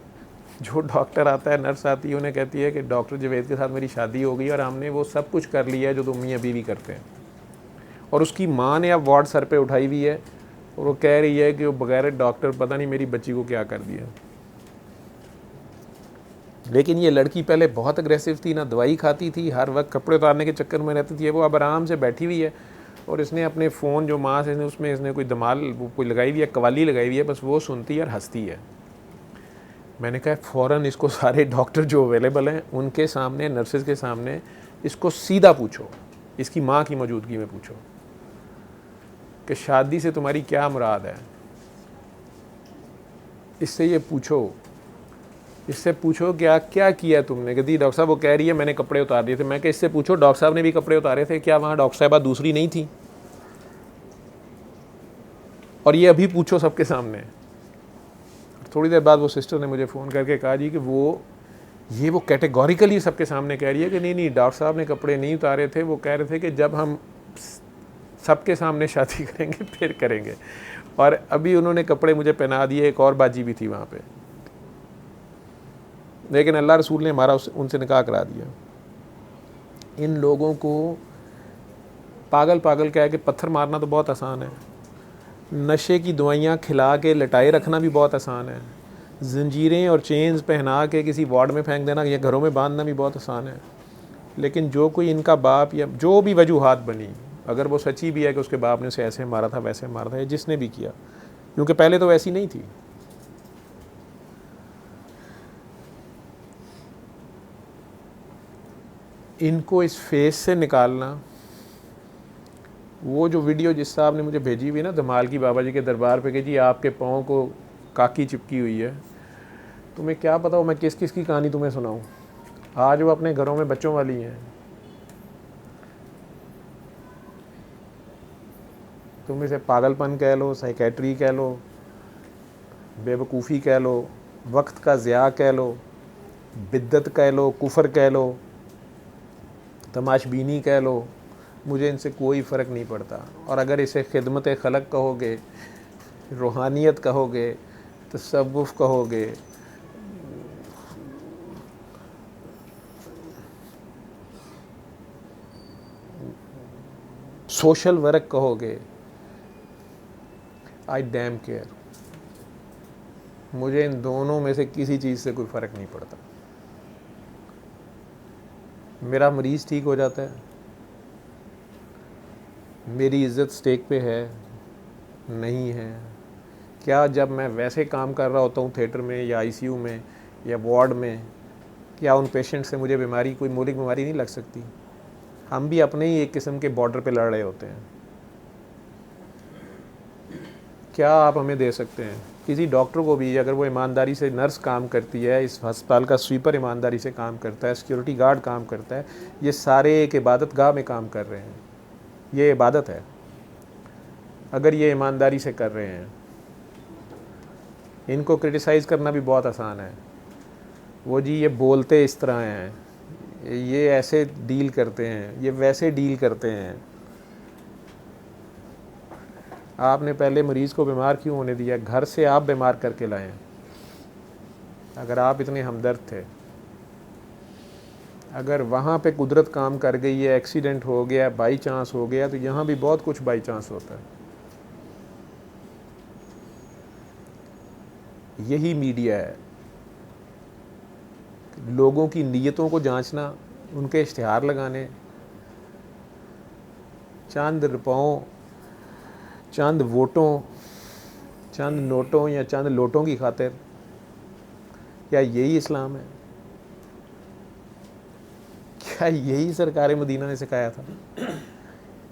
जो डॉक्टर आता है, नर्स आती है, उन्हें कहती है कि डॉक्टर जवेद के साथ मेरी शादी हो गई और हमने वो सब कुछ कर लिया है जो तुम मियाँ बीवी करते हैं। और उसकी माँ ने अब वार्ड सर पे उठाई हुई है और वो कह रही है कि वो बगैर डॉक्टर पता नहीं मेरी बच्ची को क्या कर दिया। लेकिन ये लड़की पहले बहुत अग्रेसिव थी, ना दवाई खाती थी, हर वक्त कपड़े उतारने के चक्कर में रहती थी। वो अब आराम से बैठी हुई है और इसने अपने फ़ोन जो माँ से उसमें इसने कोई धमाल कोई लगाई हुई है, कवाली लगाई हुई है, बस वो सुनती है और हंसती है। मैंने कहा फ़ौरन इसको सारे डॉक्टर जो अवेलेबल हैं उनके सामने, नर्सेज के सामने, इसको सीधा पूछो, इसकी माँ की मौजूदगी में पूछो कि शादी से तुम्हारी क्या मुराद है। इससे ये पूछो, इससे पूछो क्या क्या किया तुमने। कहती डॉक्टर साहब वो कह रही है मैंने कपड़े उतार दिए थे। मैं कहा इससे पूछो डॉक्टर साहब ने भी कपड़े उतारे थे क्या, वहाँ डॉक्टर साहबा दूसरी नहीं थी। और ये अभी पूछो सबके सामने। थोड़ी देर बाद वो सिस्टर ने मुझे फ़ोन करके कहा जी कि वो कैटेगोरिकली सबके सामने कह रही है कि नहीं डॉक्टर साहब ने कपड़े नहीं उतारे थे, वो कह रहे थे कि जब हम सबके सामने शादी करेंगे फिर करेंगे। और अभी उन्होंने कपड़े मुझे पहना दिए। एक और बाजी भी थी वहाँ पे, लेकिन अल्लाह रसूल ने हमारा उनसे निकाह करा दिया। इन लोगों को पागल पागल कह के पत्थर मारना तो बहुत आसान है, नशे की दवाइयाँ खिला के लटाए रखना भी बहुत आसान है, जंजीरें और चेन्स पहना के किसी वार्ड में फेंक देना या घरों में बांधना भी बहुत आसान है। लेकिन जो कोई इनका बाप या जो भी वजूहात बनी, अगर वो सच्ची भी है कि उसके बाप ने उसे ऐसे मारा था वैसे मारा था, या जिसने भी किया, क्योंकि पहले तो वैसी नहीं थी। इनको इस फेस से निकालना, वो जो वीडियो जिस साहब ने मुझे भेजी हुई ना धमाल की बाबा जी के दरबार पे कि जी आपके पाँव को काकी चिपकी हुई है, तुम्हें क्या पता हो मैं किस किस की कहानी तुम्हें सुनाऊं। आज वो अपने घरों में बच्चों वाली हैं, तुम इसे पागलपन कह लो, साइकेट्री कह लो, बेवकूफ़ी कह लो, वक्त का ज़िया कह लो, बिद्दत कह लो, कुफर कह लो, तमाशबीनी कह लो, मुझे इनसे कोई फ़र्क नहीं पड़ता। और अगर इसे खिदमत खलक कहोगे, रूहानियत कहोगे, तसव्वुफ़ कहोगे, सोशल वर्क कहोगे, आई डैम केयर, मुझे इन दोनों में से किसी चीज़ से कोई फ़र्क नहीं पड़ता। मेरा मरीज़ ठीक हो जाता है, मेरी इज़्ज़त स्टेक पे है नहीं है। क्या जब मैं वैसे काम कर रहा होता हूँ थिएटर में या आईसीयू में या वार्ड में, क्या उन पेशेंट से मुझे बीमारी, कोई मौलिक बीमारी नहीं लग सकती? हम भी अपने ही एक किस्म के बॉर्डर पे लड़ रहे होते हैं। क्या आप हमें दे सकते हैं? किसी डॉक्टर को भी, अगर वो ईमानदारी से, नर्स काम करती है, इस अस्पताल का स्वीपर ईमानदारी से काम करता है, सिक्योरिटी गार्ड काम करता है, ये सारे एक इबादत गाह में काम कर रहे हैं, ये इबादत है। अगर ये ईमानदारी से कर रहे हैं, इनको क्रिटिसाइज़ करना भी बहुत आसान है। वो जी ये बोलते इस तरह हैं, ये ऐसे डील करते हैं, ये वैसे डील करते हैं। आपने पहले मरीज़ को बीमार क्यों होने दिया? घर से आप बीमार करके लाएं। अगर आप इतने हमदर्द थे, अगर वहाँ पे कुदरत काम कर गई है, एक्सीडेंट हो गया, बाई चांस हो गया, तो यहाँ भी बहुत कुछ बाई चांस होता है। यही मीडिया है, लोगों की नीयतों को जांचना, उनके इश्तिहार लगाने, चंद रुपयों, चंद वोटों, चंद नोटों या चंद लोटों की खातिर। क्या यही इस्लाम है? क्या यही सरकार मदीना ने सिखाया था?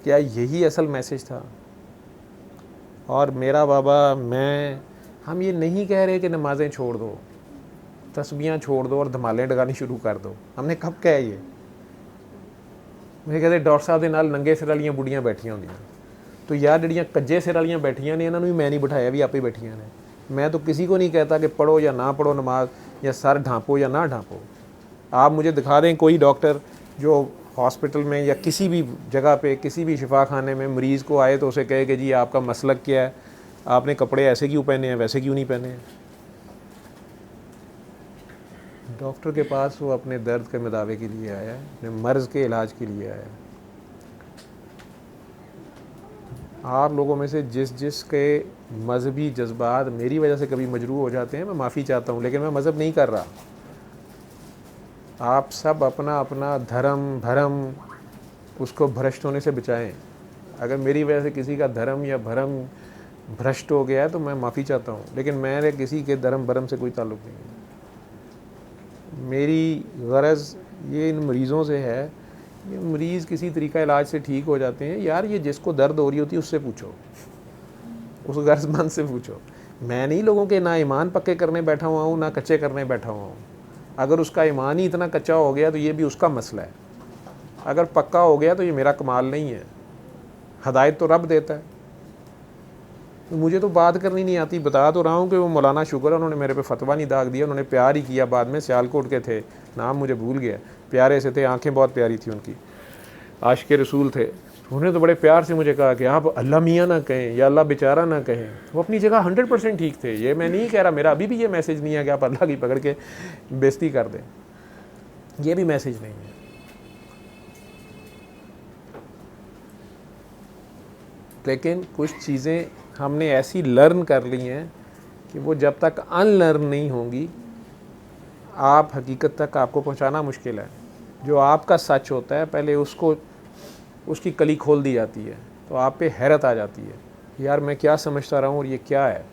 क्या यही असल मैसेज था? और मेरा बाबा, मैं, हम ये नहीं कह रहे कि नमाज़ें छोड़ दो, तस्बीहां छोड़ दो और धमालें लगानी शुरू कर दो। हमने कब कहा ये? मुझे कहते डॉक्टर साहब के नाल नंगे सिर वालियां बुढ़ियां बैठियां होंदियां, तो यार जड़ियां कज्जे सिर वालियां बैठियां ने, इन्होंने भी मैं नहीं बिठाया, भी आपे बैठियां ने। मैं तो किसी को नहीं कहता कि पढ़ो या ना पढ़ो नमाज, या सर ढांपो या ना ढांपो। आप मुझे दिखा दें कोई डॉक्टर जो हॉस्पिटल में या किसी भी जगह पे, किसी भी शिफा खाने में मरीज़ को आए तो उसे कहे कि जी आपका मसलक क्या है, आपने कपड़े ऐसे क्यों पहने हैं, वैसे क्यों नहीं पहने हैं। डॉक्टर के पास वो अपने दर्द के मदावे के लिए आया है, अपने मर्ज़ के इलाज के लिए आया है। आप लोगों में से जिस के मजहबी जज्बात मेरी वजह से कभी मजरूह हो जाते हैं, मैं माफ़ी चाहता हूँ, लेकिन मैं मज़हब नहीं कर रहा। आप सब अपना अपना धर्म भरम उसको भ्रष्ट होने से बचाएं। अगर मेरी वजह से किसी का धर्म या भरम भ्रष्ट हो गया है तो मैं माफ़ी चाहता हूँ, लेकिन मेरे किसी के धर्म भरम से कोई ताल्लुक़ नहीं है। मेरी गरज़ ये इन मरीज़ों से है, ये मरीज़ किसी तरीका इलाज से ठीक हो जाते हैं। यार ये जिसको दर्द हो रही होती है उससे पूछो, उस गर्जमंद से पूछो। मैं नहीं लोगों के ना ईमान पक्के करने बैठा हुआ हूँ, ना कच्चे करने बैठा हुआ हूँ। अगर उसका ईमान ही इतना कच्चा हो गया तो ये भी उसका मसला है, अगर पक्का हो गया तो ये मेरा कमाल नहीं है। हदायत तो रब देता है, मुझे तो बात करनी नहीं आती। बता तो रहा हूँ कि वो मौलाना शुगर, उन्होंने मेरे पे फतवा नहीं दाग दिया, उन्होंने प्यार ही किया। बाद में सियालकोट के थे, नाम मुझे भूल गया, प्यारे से थे, आंखें बहुत प्यारी थी उनकी, आशिक़ रसूल थे। उन्होंने तो बड़े प्यार से मुझे कहा कि आप अल्लाह मियाँ ना कहें या अल्लाह बेचारा ना कहें। वो अपनी जगह 100% ठीक थे। ये मैं नहीं कह रहा, मेरा अभी भी ये मैसेज नहीं है कि आप अल्लाह की पकड़ के बेइज्जती कर दें, ये भी मैसेज नहीं है। लेकिन कुछ चीज़ें हमने ऐसी लर्न कर ली हैं कि वो जब तक अनलर्न नहीं होंगी आप हकीकत तक आपको पहुंचाना मुश्किल है। जो आपका सच होता है पहले उसको उसकी कली खोल दी जाती है तो आप पे हैरत आ जाती है, यार मैं क्या समझता रहा हूँ और ये क्या है।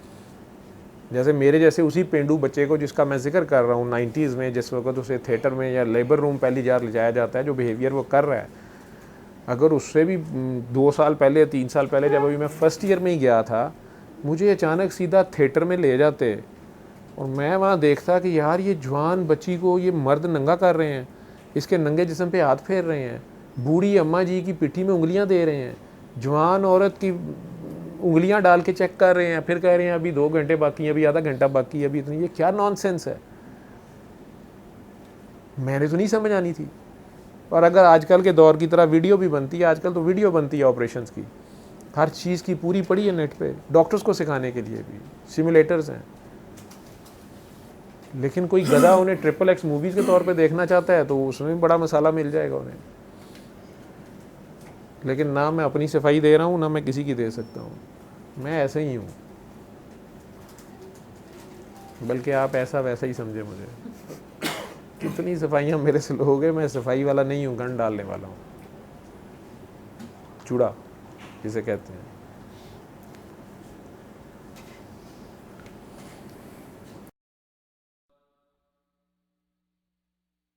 जैसे मेरे जैसे उसी पेंडू बच्चे को जिसका मैं जिक्र कर रहा हूँ 90s में, जिस वक्त उसे थिएटर में या लेबर रूम पहली बार ले जाया जाता है, जो बिहेवियर वो कर रहा है, अगर उससे भी 2 साल पहले 3 साल पहले जब अभी मैं फ़र्स्ट ईयर में ही गया था, मुझे अचानक सीधा थिएटर में ले जाते और मैं वहाँ देखता कि यार ये जवान बच्ची को ये मर्द नंगा कर रहे हैं, इसके नंगे जिस्म पे हाथ फेर रहे हैं, बूढ़ी अम्मा जी की पिट्ठी में उंगलियाँ दे रहे हैं, जवान औरत की उंगलियां डाल के चेक कर रहे हैं, फिर कह रहे हैं अभी 2 घंटे बाकी है, अभी आधा घंटा बाकी है, अभी इतनी। ये क्या नॉनसेंस है, मैंने तो नहीं समझ आनी थी। और अगर आजकल के दौर की तरह वीडियो भी बनती है, आजकल तो वीडियो बनती है ऑपरेशंस की, हर चीज़ की पूरी पड़ी है नेट पे, डॉक्टर्स को सिखाने के लिए भी सिमुलेटर्स हैं। लेकिन कोई गधा उन्हें XXX मूवीज़ के तौर पे देखना चाहता है तो उसमें भी बड़ा मसाला मिल जाएगा उन्हें। लेकिन ना मैं अपनी सफाई दे रहा हूँ ना मैं किसी की दे सकता हूँ, मैं ऐसे ही हूँ, बल्कि आप ऐसा वैसा ही समझे मुझे। कितनी सफाइयाँ मेरे से लोगे, मैं सफाई वाला नहीं हूँ, गन डालने वाला हूँ, चूड़ा जिसे कहते हैं।